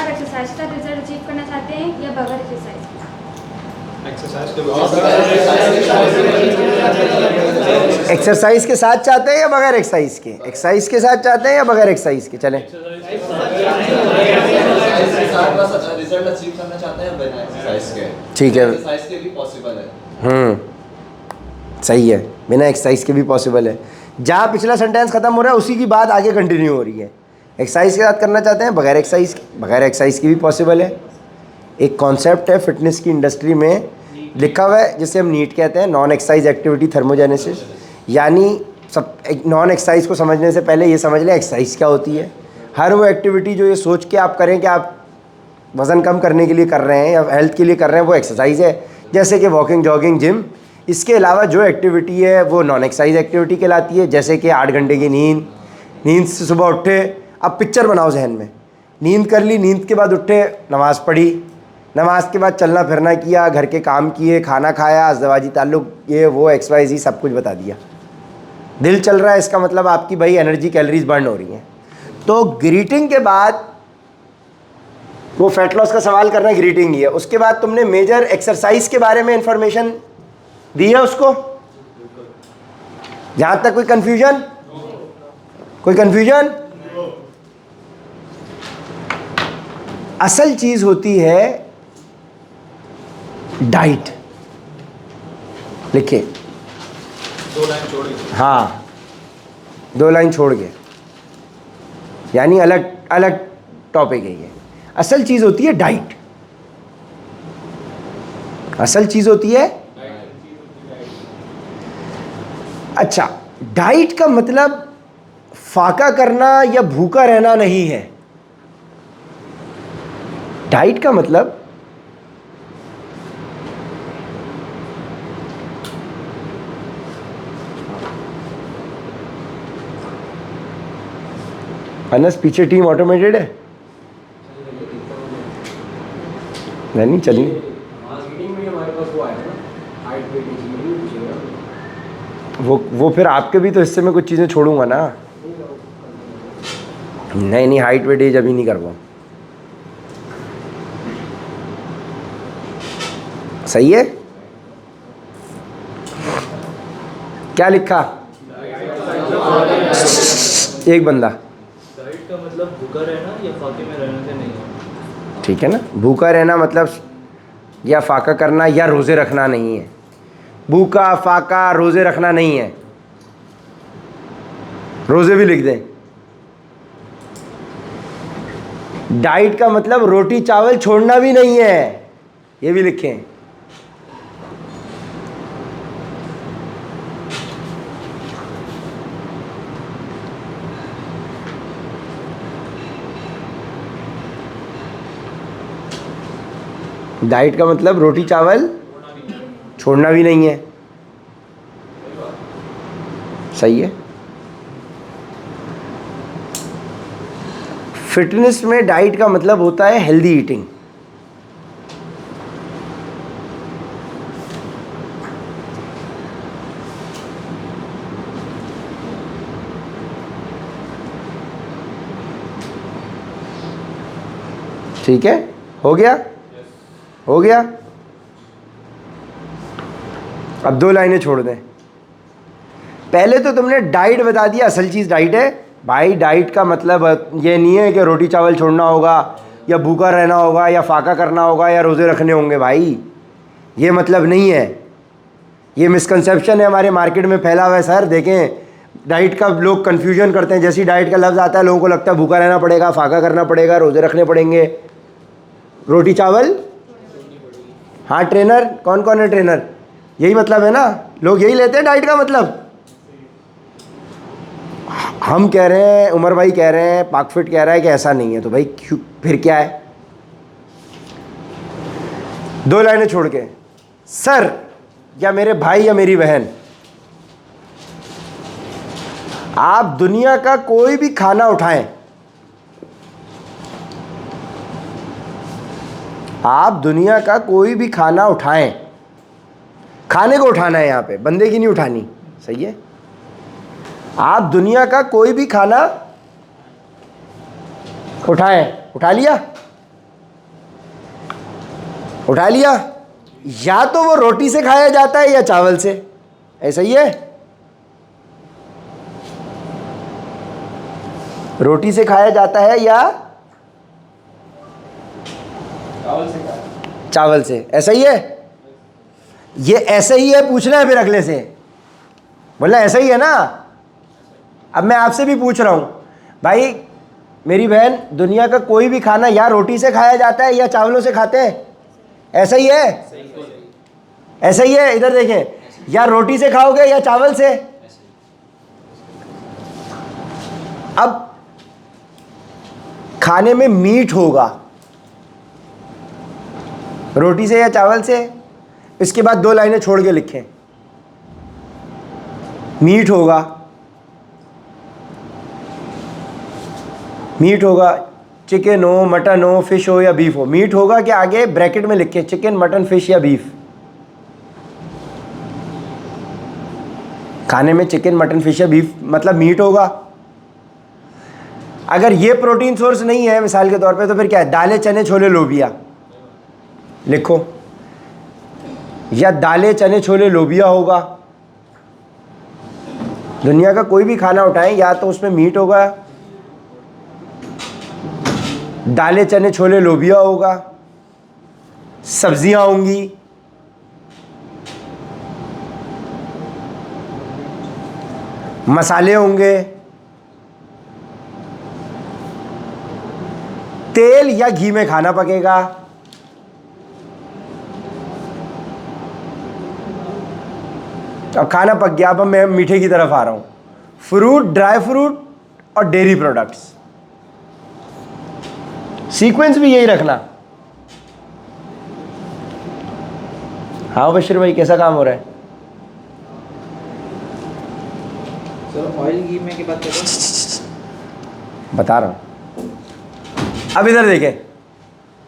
एक्सरसाइज का रिजल्ट अचीव करना चाहते हैं या बगैर एक्सरसाइज? एक्सरसाइज के साथ चाहते हैं या बगैर एक्सरसाइज के? एक्सरसाइज के साथ चाहते हैं या बगैर एक्सरसाइज के? चलें। रिजल्ट अचीव करना चाहते हैं बिना एक्सरसाइज के? ठीक है। एक्सरसाइज के भी पॉसिबल है। सही है, बिना एक्सरसाइज के भी पॉसिबल है। जहाँ पिछला सेंटेंस खत्म हो रहा है उसी की बात आगे कंटिन्यू हो रही है। एक्सरसाइज के साथ करना चाहते हैं, बगैर एक्सरसाइज के? बगैर एक्सरसाइज की भी पॉसिबल है। एक कॉन्सेप्ट है फिटनेस की इंडस्ट्री में लिखा हुआ है, जिसे हम नीट कहते हैं, नॉन एक्सरसाइज एक्टिविटी थर्मोजेनेसिस। यानी सब नॉन एक्सरसाइज को समझने से पहले ये समझ लें एक्सरसाइज क्या होती है। हर वो एक्टिविटी जो ये सोच के आप करें कि आप वज़न कम करने के लिए कर रहे हैं या हेल्थ के लिए कर रहे हैं, वो एक्सरसाइज है। जैसे कि वॉकिंग, जॉगिंग, जिम। इसके अलावा जो एक्टिविटी है वो नॉन एक्सरसाइज एक्टिविटी कहलाती है। जैसे कि 8 घंटे की नींद से सुबह उठे, अब पिक्चर बनाओ जहन में, नींद कर ली, नींद के बाद उठे, नमाज़ पढ़ी, नमाज के बाद चलना फिरना किया, घर के काम किए, खाना खाया, अज़दवाजी ताल्लुक़, ये वो XYZ सब कुछ बता दिया। दिल चल रहा है, इसका मतलब आपकी भाई एनर्जी कैलोरीज बर्न हो रही हैं। तो ग्रीटिंग के बाद वो फैट लॉस का सवाल करना ग्रीटिंग ही है। उसके बाद तुमने मेजर एक्सरसाइज के बारे में इंफॉर्मेशन दी है उसको। जहाँ तक कोई कन्फ्यूजन? कोई कन्फ्यूजन? असल चीज़ होती है डाइट। लिखिए 2 लाइन छोड़ के। हाँ, 2 लाइन छोड़ के, यानी अलग अलग टॉपिक है ये। असल चीज़ होती है डाइट। असल चीज़ होती है, अच्छा, डाइट का मतलब फाका करना या भूखा रहना नहीं है। डाइट का मतलब अनस पीछे टीम ऑटोमेटेड है? नहीं चलिए, वो फिर आपके भी तो हिस्से में कुछ चीज़ें छोड़ूंगा ना। नहीं हाइट वेट एज अभी नहीं कर पाऊँ। सही है। क्या लिखा? एक बंदा। डाइट का मतलब भूखा रहना या फाके में रहने से नहीं है। ठीक है ना। भूखा रहना मतलब या फाका करना या रोज़े रखना नहीं है। भूखा, फाका, रोज़े रखना नहीं है। रोज़े भी लिख दें। डाइट का मतलब रोटी चावल छोड़ना भी नहीं है, ये भी लिखें। डाइट का मतलब रोटी चावल छोड़ना भी नहीं है, सही है। फिटनेस में डाइट का मतलब होता है हेल्दी ईटिंग। ठीक है, हो गया, हो गया। अब 2 लाइनें छोड़ दें। पहले तो तुमने डाइट बता दिया, असल चीज़ डाइट है भाई। डाइट का मतलब ये नहीं है कि रोटी चावल छोड़ना होगा या भूखा रहना होगा या फाका करना होगा या रोज़े रखने होंगे भाई, ये मतलब नहीं है। ये मिसकंसेप्शन है हमारे मार्केट में फैला हुआ है सर। देखें, डाइट का लोग कन्फ्यूजन करते हैं। जैसे डाइट का लफ्ज़ आता है लोगों को लगता है भूखा रहना पड़ेगा, फाका करना पड़ेगा, रोज़े रखने पड़ेंगे, रोटी चावल। हाँ ट्रेनर, कौन कौन है ट्रेनर? यही मतलब है ना, लोग यही लेते हैं डाइट का मतलब। हम कह रहे हैं, उमर भाई कह रहे हैं, पाकफिट कह रहा है कि ऐसा नहीं है, तो भाई क्यों, फिर क्या है? 2 लाइनें छोड़ के, सर या मेरे भाई या मेरी बहन, आप दुनिया का कोई भी खाना उठाएं, आप दुनिया का कोई भी खाना उठाएं, खाने को उठाना है, यहाँ पे बंदे की नहीं उठानी, सही है। आप दुनिया का कोई भी खाना उठाएं, उठा लिया, उठा लिया, या तो वो रोटी से खाया जाता है या चावल से, ऐसा ही है। रोटी से खाया जाता है या चावल से, ऐसा ही है। ये ऐसा ही है, पूछना है फिर अगले से, बोला ऐसा ही है ना। अब मैं आपसे भी पूछ रहा हूं भाई, मेरी बहन, दुनिया का कोई भी खाना या रोटी से खाया जाता है या चावलों से खाते हैं, ऐसा ही है, ऐसा ही है। इधर देखें, या रोटी से खाओगे या चावल से। अब खाने में मीट होगा, रोटी से या चावल से। इसके बाद 2 लाइनें छोड़ के लिखें, मीट होगा, मीट होगा, चिकन हो, मटन हो, फिश हो या बीफ हो। मीट होगा कि आगे ब्रैकेट में लिखें चिकन, मटन, फिश या बीफ। खाने में चिकन, मटन, फिश या बीफ मतलब मीट होगा। अगर ये प्रोटीन सोर्स नहीं है मिसाल के तौर पे, तो फिर क्या है? दालें, चने, छोले, लोबिया लिखो, या दालें, चने, छोले, लोबिया होगा। दुनिया का कोई भी खाना उठाएं, या तो उसमें मीट होगा, दालें, चने, छोले, लोबिया होगा, सब्जियां होंगी, मसाले होंगे, तेल या घी में खाना पकेगा, अब खाना पक गया। अब मैं मीठे की तरफ आ रहा हूं, फ्रूट, ड्राई फ्रूट और डेयरी प्रोडक्ट्स। सीक्वेंस भी यही रखना। हाँ बशीर भाई, कैसा काम हो रहा है? सर ऑयल घी में की बात कर रहे हैं? बता रहा हूं। अब इधर देखें,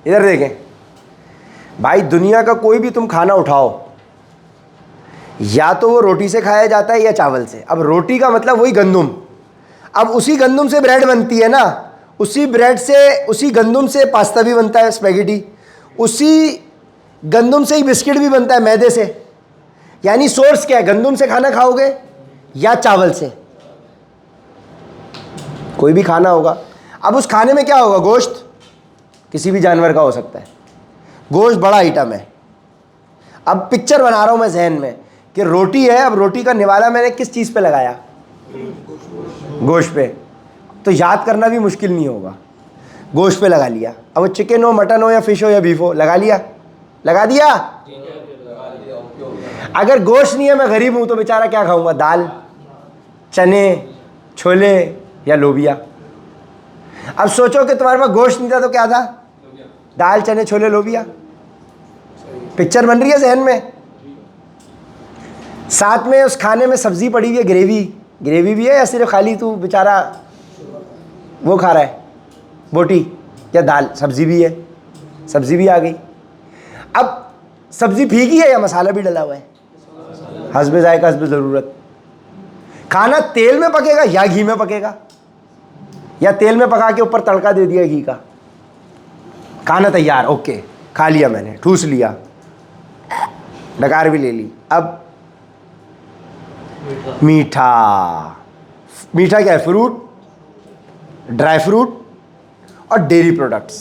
इधर देखें भाई, दुनिया का कोई भी तुम खाना उठाओ, या तो वो रोटी से खाया जाता है या चावल से। अब रोटी का मतलब वही गंदुम, अब उसी गंदुम से ब्रेड बनती है ना, उसी ब्रेड से, उसी गंदुम से पास्ता भी बनता है, स्पैगेटी, उसी गंदुम से ही बिस्किट भी बनता है मैदे से। यानी सोर्स क्या है? गंदुम से खाना खाओगे या चावल से, कोई भी खाना होगा। अब उस खाने में क्या होगा? गोश्त, किसी भी जानवर का हो सकता है, गोश्त बड़ा आइटम है। अब पिक्चर बना रहा हूं मैं जहन में कि रोटी है, अब रोटी का निवाला मैंने किस चीज़ पे लगाया? गोश्त पे, तो याद करना भी मुश्किल नहीं होगा, गोश्त पे लगा लिया। अब वो चिकन हो, मटन हो या फिश हो या बीफ हो, लगा लिया, लगा दिया। अगर गोश्त नहीं है, मैं गरीब हूं, तो बेचारा क्या खाऊंगा? दाल, चने, छोले या लोबिया। अब सोचो कि तुम्हारे पास गोश्त नहीं था तो क्या था? दाल, चने, छोले, लोबिया। पिक्चर बन रही है जहन में। साथ में उस खाने में सब्जी पड़ी हुई है, ग्रेवी भी है या सिर्फ खाली तू बेचारा वो खा रहा है, बोटी या दाल? सब्जी भी है, सब्जी भी आ गई। अब सब्जी फीकी है या मसाला भी डला हुआ है? हस्बे जायका हस्बे ज़रूरत। खाना तेल में पकेगा या घी में पकेगा? या तेल में पका के ऊपर तड़का दे दिया घी का? खाना तैयार, ओके, खा लिया मैंने, ठूस लिया, डकार भी ले ली। अब मीठा। मीठा क्या है? फ्रूट, ड्राई फ्रूट और डेयरी प्रोडक्ट्स।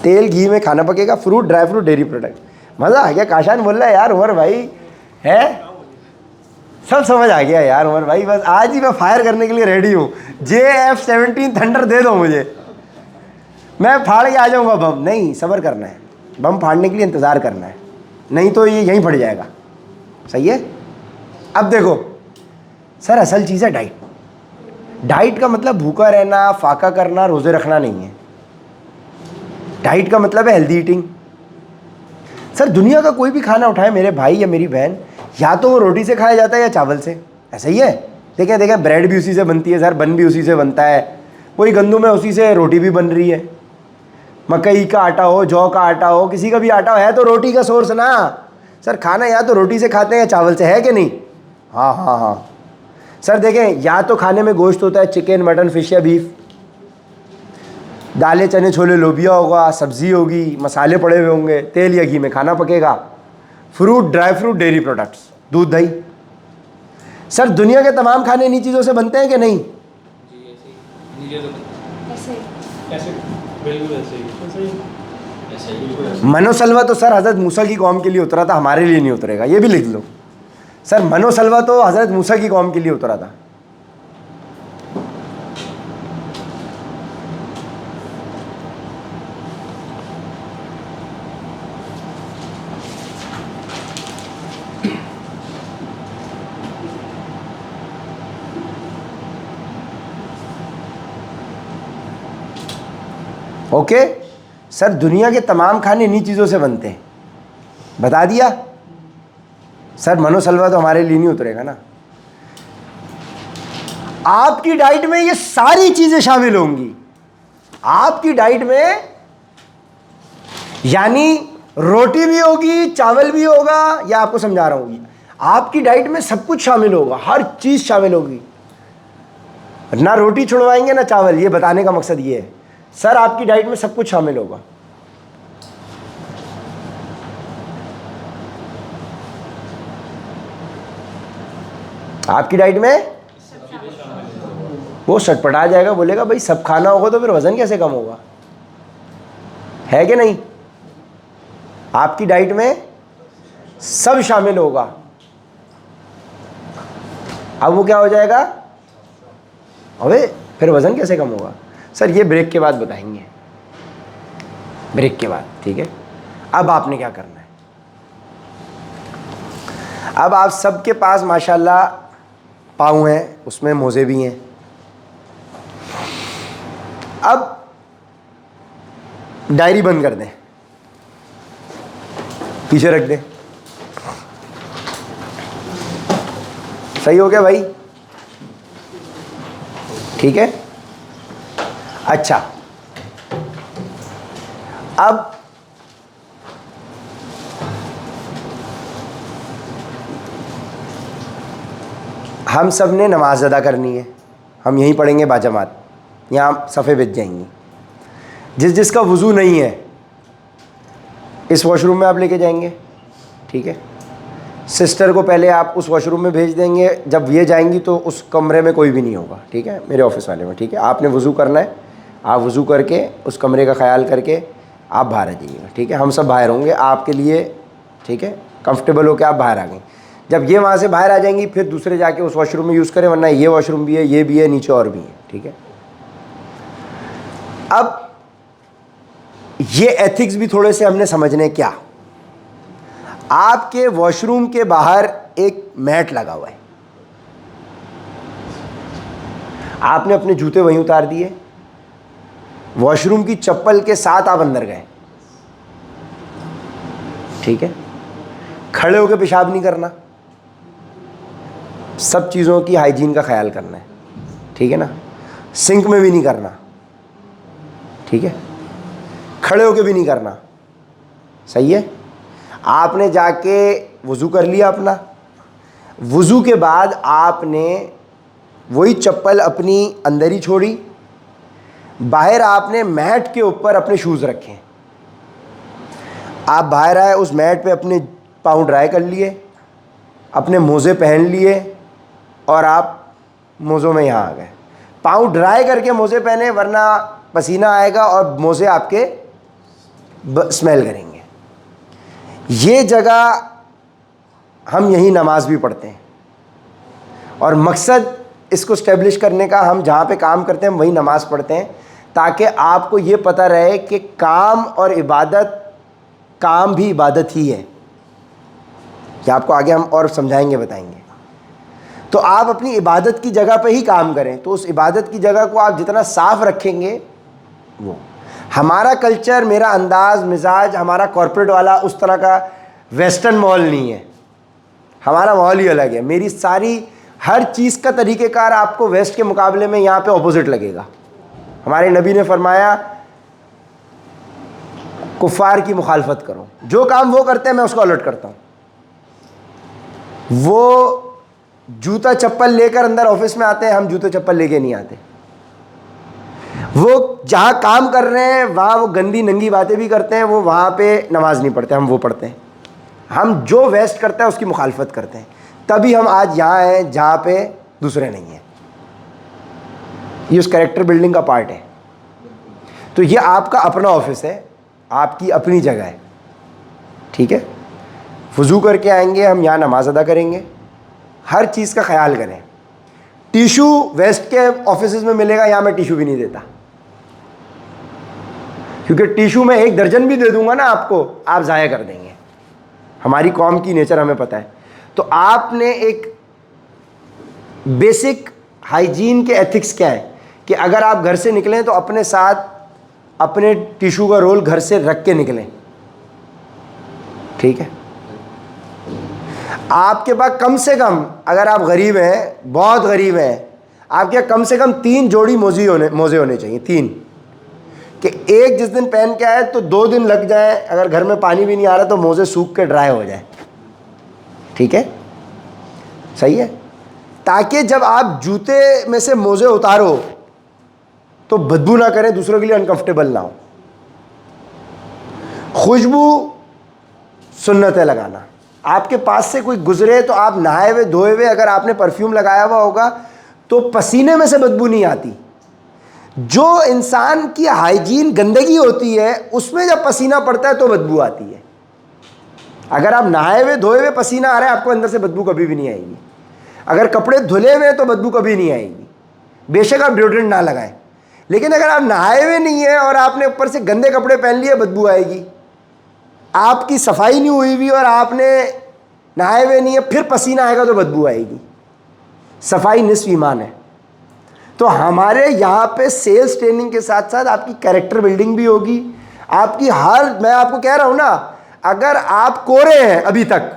तेल घी में खाना पकेगा, fruit, dry fruit, dairy product. मज़ा आ गया। काशान बोल रहा है यार उमर भाई है, सब समझ आ गया यार उमर भाई। बस आज ही मैं फायर करने के लिए रेडी हूँ। JF-17 थंडर दे दो मुझे, मैं फाड़ के आ जाऊँगा बम। नहीं, सब्र करना है, बम फाड़ने के लिए इंतज़ार करना है, नहीं तो ये यहीं फट जाएगा। सही है। अब देखो सर, असल चीज़ है डाइट। डाइट का मतलब भूखा रहना, फाका करना, रोज़े रखना नहीं है। डाइट का मतलब है हेल्दी ईटिंग। सर दुनिया का कोई भी खाना उठाए मेरे भाई या मेरी बहन, या तो वो रोटी से खाया जाता है या चावल से। ऐसा ही है। देखें ब्रेड भी उसी से बनती है सर, बन भी उसी से बनता है, वही गंदुम है, उसी से रोटी भी बन रही है। मकई का आटा हो, जौ का आटा हो, किसी का भी आटा हो, है तो रोटी का सोर्स ना। सर खाना या तो रोटी से खाते हैं या चावल से, है कि नहीं? हाँ सर देखें, या तो खाने में गोश्त होता है, चिकन, मटन, फिश या बीफ, दालें, चने, छोले, लोबिया होगा, सब्जी होगी, मसाले पड़े हुए होंगे, तेल या घी में खाना पकेगा, fruit, dry fruit, dairy products, दूध, दही। सर दुनिया के तमाम खाने इन्हीं चीज़ों से बनते हैं कि नहीं? मनोसलवा तो सर हज़रत मूसा की कौम के लिए उतरा था, हमारे लिए नहीं उतरेगा, ये भी लिख लो। सर मनोसलवा तो हज़रत मूसा की कौम के लिए उतरा था। ओके सर, दुनिया के तमाम खाने इन्हीं चीज़ों से बनते हैं, बता दिया। सर मनोसलवा तो हमारे लिए नहीं उतरेगा ना। आपकी डाइट में ये सारी चीज़ें शामिल होंगी। आपकी डाइट में यानी रोटी भी होगी, चावल भी होगा, या आपको समझा रहा हूँ, आपकी डाइट में सब कुछ शामिल होगा, हर चीज़ शामिल होगी। ना रोटी छुड़वाएंगे ना चावल, ये बताने का मकसद ये है। सर आपकी डाइट में सब कुछ शामिल होगा। आपकी डाइट में वो चटपटा जाएगा, बोलेगा भाई सब खाना होगा तो फिर वजन कैसे कम होगा, है कि नहीं? आपकी डाइट में सब शामिल होगा। अब वो क्या हो जाएगा? अबे फिर वजन कैसे कम होगा? सर ये ब्रेक के बाद बताएंगे, ब्रेक के बाद, ठीक है। अब आपने क्या करना है? अब आप सबके पास माशाल्लाह पाँव हैं, उसमें मोज़े भी हैं। अब डायरी बंद कर दें, पीछे रख दें। सही हो गया भाई? ठीक है। अच्छा, अब हम सब ने नमाज अदा करनी है, हम यहीं पढ़ेंगे बाजमात, यहाँ सफ़े बिछ जाएंगी। जिसका वज़ू नहीं है इस वॉशरूम में आप लेके जाएंगे, ठीक है। सिस्टर को पहले आप उस वॉशरूम में भेज देंगे, जब ये जाएंगी तो उस कमरे में कोई भी नहीं होगा, ठीक है, मेरे ऑफिस वाले में, ठीक है। आपने वज़ू करना है, आप वज़ू करके उस कमरे का ख्याल करके आप बाहर आ जाइएगा, ठीक है। हम सब बाहर होंगे आपके लिए, ठीक है, कंफर्टेबल होकर आप बाहर आ गए। जब ये वहाँ से बाहर आ जाएंगी फिर दूसरे जाके उस वॉशरूम में यूज़ करें, वरना ये वॉशरूम भी है, ये भी है, नीचे और भी है, ठीक है। अब ये एथिक्स भी थोड़े से हमने समझने। क्या? आपके वॉशरूम के बाहर एक मैट लगा हुआ है, आपने अपने जूते वहीं उतार दिए, वॉशरूम की चप्पल के साथ आप अंदर गए, ठीक है। खड़े होकर पेशाब नहीं करना, सब चीज़ों की हाइजीन का ख्याल करना है, ठीक है ना। सिंक में भी नहीं करना, ठीक है। खड़े होकर भी नहीं करना, सही है। आपने जाके वज़ू कर लिया अपना, वज़ू के बाद आपने वही चप्पल अपनी अंदर ही छोड़ी, बाहर आपने मैट के ऊपर अपने शूज़ रखे। आप बाहर आए, उस मैट पे अपने पाँव ड्राई कर लिए, अपने मोज़े पहन लिए और आप मोज़ों में यहाँ आ गए। पाँव ड्राई करके मोज़े पहने, वरना पसीना आएगा और मोज़े आपके स्मेल करेंगे। ये जगह हम यहीं नमाज भी पढ़ते हैं और मकसद इसको स्टेब्लिश करने का, हम जहाँ पे काम करते हैं हम वहीं नमाज़ पढ़ते हैं, ताकि आपको ये पता रहे कि काम और इबादत, काम भी इबादत ही है। ये आपको आगे हम और समझाएंगे, बताएंगे। तो आप अपनी इबादत की जगह पे ही काम करें, तो उस इबादत की जगह को आप जितना साफ़ रखेंगे वो। हमारा कल्चर, मेरा अंदाज़ मिजाज, हमारा कॉर्पोरेट वाला उस तरह का वेस्टर्न माहौल नहीं है, हमारा माहौल ही अलग है। मेरी सारी हर चीज़ का तरीक़ेकार आपको वेस्ट के मुकाबले में यहाँ पे ऑपोजिट लगेगा। हमारे नबी ने फरमाया कुफ़ार की मुखालफत करो, जो काम वो करते हैं मैं उसको अलर्ट करता हूँ। वो जूता चप्पल लेकर अंदर ऑफिस में आते हैं, हम जूते चप्पल लेके नहीं आते। वो जहाँ काम कर रहे हैं वहाँ वो गंदी नंगी बातें भी करते हैं, वो वहाँ पे नमाज नहीं पढ़ते, हम वो पढ़ते हैं। हम जो वेस्ट करता है उसकी मुखालफत करते हैं, तभी हम आज यहाँ हैं जहाँ पे दूसरे नहीं हैं। ये उस कैरेक्टर बिल्डिंग का पार्ट है। तो ये आपका अपना ऑफिस है, आपकी अपनी जगह है, ठीक है। वज़ू करके आएंगे हम, यहाँ नमाज अदा करेंगे, हर चीज़ का ख्याल करें। टिशू वेस्ट के ऑफिस में मिलेगा, यहाँ मैं टिशू भी नहीं देता, क्योंकि टिशू में 1 दर्जन भी दे दूंगा ना आपको, आप ज़ाया कर देंगे। हमारी कौम की नेचर हमें पता है। तो आपने एक बेसिक हाइजीन के एथिक्स क्या है कि अगर आप घर से निकलें तो अपने साथ अपने टिशू का रोल घर से रख के निकलें, ठीक है। आपके पास कम से कम, अगर आप गरीब हैं, बहुत गरीब हैं, आपके कम से कम 3 जोड़ी मोज़े होने चाहिए, 3, कि एक जिस दिन पहन के आए तो 2 दिन लग जाए, अगर घर में पानी भी नहीं आ रहा तो मोज़े सूख के ड्राई हो जाए, ठीक है, सही है। ताकि जब आप जूते में से मोज़े उतारो तो बदबू ना करें, दूसरों के लिए अनकंफर्टेबल ना हो। खुशबू सुन्नत है लगाना। आपके पास से कोई गुजरे तो आप नहाए हुए धोए हुए, अगर आपने परफ्यूम लगाया हुआ होगा तो पसीने में से बदबू नहीं आती। जो इंसान की हाइजीन गंदगी होती है उसमें जब पसीना पड़ता है तो बदबू आती है। अगर आप नहाए हुए धोए हुए पसीना आ रहा है, आपको अंदर से बदबू कभी भी नहीं आएगी। अगर कपड़े धुले हुए तो बदबू कभी नहीं आएगी, बेशक आप डिओड्रेंट ना लगाएं। लेकिन अगर आप नहाए हुए नहीं है और आपने ऊपर से गंदे कपड़े पहन लिए, बदबू आएगी। आपकी सफाई नहीं हुई हुई और आपने नहाए हुए नहीं है, फिर पसीना आएगा तो बदबू आएगी। सफाई निस्फ ईमान है। तो हमारे यहाँ पे सेल्स ट्रेनिंग के साथ साथ आपकी कैरेक्टर बिल्डिंग भी होगी। आपकी हर, मैं आपको कह रहा हूँ ना, अगर आप कोरे हैं अभी तक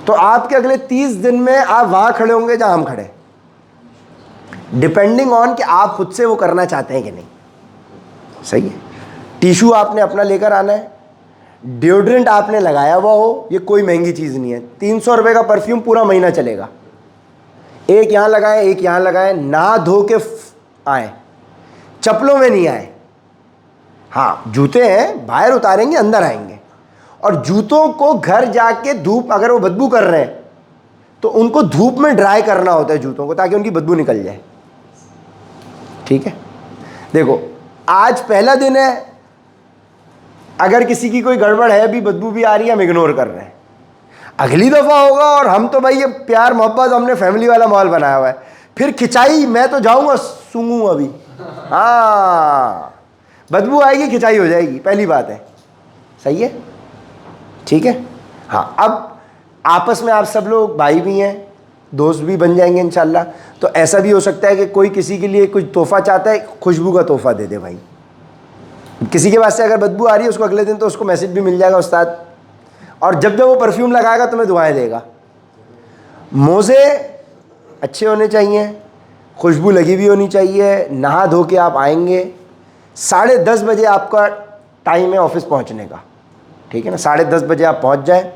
तो आपके अगले 30 दिन में आप वहाँ खड़े होंगे जहाँ हम खड़े, डिपेंडिंग ऑन कि आप खुद से वो करना चाहते हैं कि नहीं, सही है। टिशू आपने अपना लेकर आना है, डिओड्रेंट आपने लगाया हुआ हो, ये कोई महंगी चीज़ नहीं है। 300 रुपये का परफ्यूम पूरा महीना चलेगा। एक यहाँ लगाएं, एक यहाँ लगाएं, नहा धो के आए, चप्पलों में नहीं आए। हाँ, जूते हैं बाहर उतारेंगे, अंदर आएंगे। और जूतों को घर जाके धूप, अगर वो बदबू कर रहे हैं तो उनको धूप में ड्राई करना होता है जूतों को, ताकि उनकी बदबू निकल जाए, ठीक है। देखो, आज पहला दिन है, अगर किसी की कोई गड़बड़ है भी, बदबू भी आ रही है, हम इग्नोर कर रहे हैं। अगली दफ़ा होगा, और हम तो भाई ये प्यार मोहब्बत, हमने फैमिली वाला माहौल बनाया हुआ है, फिर खिंचाई, मैं तो जाऊँगा सूंघूंगा अभी, हाँ बदबू आएगी, खिंचाई हो जाएगी, पहली बात है, सही है, ठीक है। हाँ, अब आपस में आप सब लोग भाई भी हैं, दोस्त भी बन जाएंगे इंशाल्लाह। तो ऐसा भी हो सकता है कि कोई किसी के लिए कुछ तोहफ़ा चाहता है, खुशबू का तोहफ़ा दे दे भाई, किसी के पास से अगर बदबू आ रही है उसको अगले दिन तो उसको मैसेज भी मिल जाएगा उस्ताद, और जब जब वो परफ्यूम लगाएगा तुम्हें दुआएं देगा। मोज़े अच्छे होने चाहिए, खुशबू लगी हुई होनी चाहिए, नहा धो के आप आएंगे। 10:30 बजे आपका टाइम है ऑफिस पहुंचने का, ठीक है ना। 10:30 बजे आप पहुंच जाए,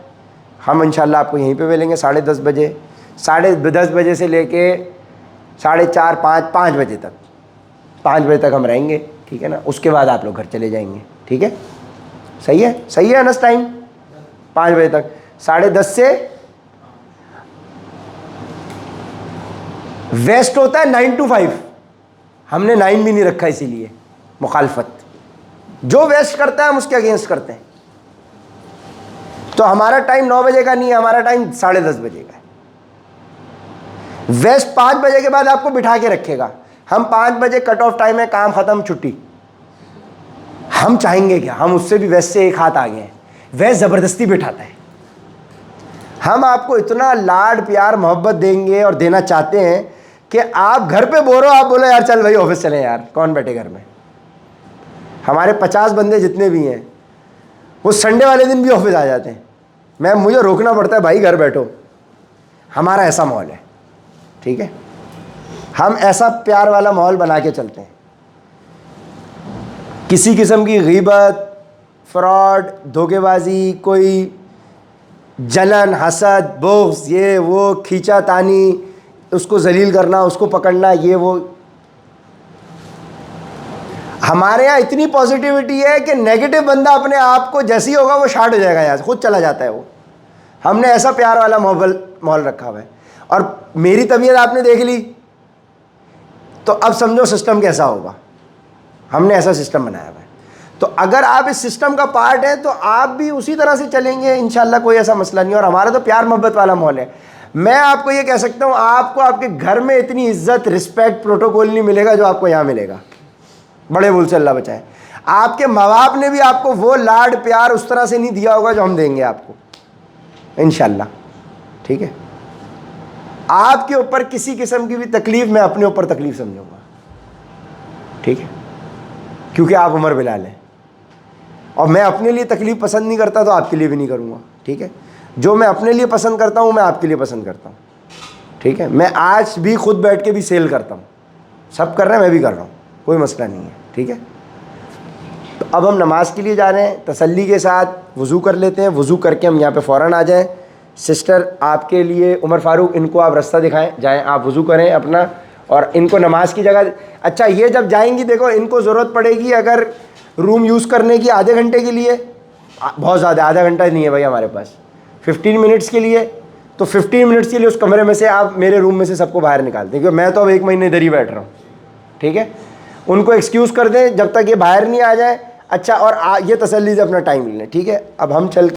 हम इंशाल्लाह आपको यहीं पे मिलेंगे 10:30 बजे। 10:30 बजे से लेके 4:30 5 बजे तक, 5 बजे तक हम रहेंगे, ठीक है ना। उसके बाद आप लोग घर चले जाएंगे, ठीक है। सही है, सही है अनस टाइम 5 बजे तक। 10:30 से वेस्ट होता है 9 to 5, हमने 9 भी नहीं रखा इसीलिए मुखालफत। जो वेस्ट करता है हम उसके अगेंस्ट करते हैं। तो हमारा टाइम 9 बजे का नहीं है, हमारा टाइम 10:30 बजे का है। वेस्ट 5 बजे के बाद आपको बिठा के रखेगा। हम 5 बजे कट ऑफ टाइम है, काम खत्म, छुट्टी। हम चाहेंगे क्या, हम उससे भी वेस्ट से एक हाथ आगे हैं। वेस्ट ज़बरदस्ती बिठाता है। हम आपको इतना लाड प्यार मोहब्बत देंगे और देना चाहते हैं कि आप घर पे बोलो, आप बोलो यार चल भाई ऑफिस चले यार, कौन बैठे घर में। हमारे 50 बंदे जितने भी हैं वो संडे वाले दिन भी ऑफिस आ जाते हैं। मुझे रोकना पड़ता है, भाई घर बैठो। हमारा ऐसा माहौल है, ठीक है। हम ऐसा प्यार वाला माहौल बना के चलते हैं। किसी किस्म की गीबत, फ्रॉड, धोखेबाजी, कोई जलन, हसद, बोग्स, ये वो, खींचा तानी, उसको जलील करना, उसको पकड़ना, ये वो। हमारे यहाँ इतनी पॉजिटिविटी है कि नेगेटिव बंदा अपने आप को जैसे ही होगा वो शार्ट हो जाएगा, यहाँ से खुद चला जाता है वो। हमने ऐसा प्यार वाला माहौल रखा हुआ है। और मेरी तबीयत आपने देख ली तो अब समझो सिस्टम कैसा होगा। हमने ऐसा सिस्टम बनाया हुआ है। तो अगर आप इस सिस्टम का पार्ट हैं तो आप भी उसी तरह से चलेंगे इंशाल्लाह, कोई ऐसा मसला नहीं। और हमारा तो प्यार मोहब्बत वाला माहौल है। मैं आपको ये कह सकता हूँ, आपको आपके घर में इतनी इज्जत, रिस्पेक्ट, प्रोटोकॉल नहीं मिलेगा जो आपको यहाँ मिलेगा। बड़े भूल से अल्लाह बचाए। आपके माँ बाप ने भी आपको वो लाड प्यार उस तरह से नहीं दिया होगा जो हम देंगे आपको इंशाल्लाह, ठीक है। आपके ऊपर किसी किस्म की भी तकलीफ़ मैं अपने ऊपर तकलीफ़ समझूंगा, ठीक है, क्योंकि आप उमर बिलाल हैं। और मैं अपने लिए तकलीफ़ पसंद नहीं करता तो आपके लिए भी नहीं करूँगा, ठीक है। जो मैं अपने लिए पसंद करता हूँ मैं आपके लिए पसंद करता हूँ, ठीक है। मैं आज भी खुद बैठ के भी सेल करता हूँ, सब कर रहे हैं मैं भी कर रहा हूँ, कोई मसला नहीं है, ठीक है। तो अब हम नमाज के लिए जा रहे हैं, तसल्ली के साथ वज़ू कर लेते हैं। वज़ू करके हम यहाँ पे फ़ौरन आ जाएं। सिस्टर आपके लिए उमर फ़ारूक, इनको आप रास्ता दिखाएं, जाएं आप वज़ू करें अपना, और इनको नमाज की जगह। अच्छा, ये जब जाएंगी देखो इनको ज़रूरत पड़ेगी अगर रूम यूज़ करने की आधे घंटे के लिए, बहुत ज़्यादा, आधा घंटा नहीं है भाई हमारे पास, 15 मिनट्स के लिए। तो 15 मिनट्स के लिए उस कमरे में से आप मेरे रूम में से सबको बाहर निकाल दें, क्योंकि मैं तो अब 1 महीने इधर ही बैठ रहा हूँ, ठीक है। उनको एक्सक्यूज़ कर दें जब तक ये बाहर नहीं आ जाए। अच्छा, और ये तसल्ली से अपना टाइम लें, ठीक है। अब हम चल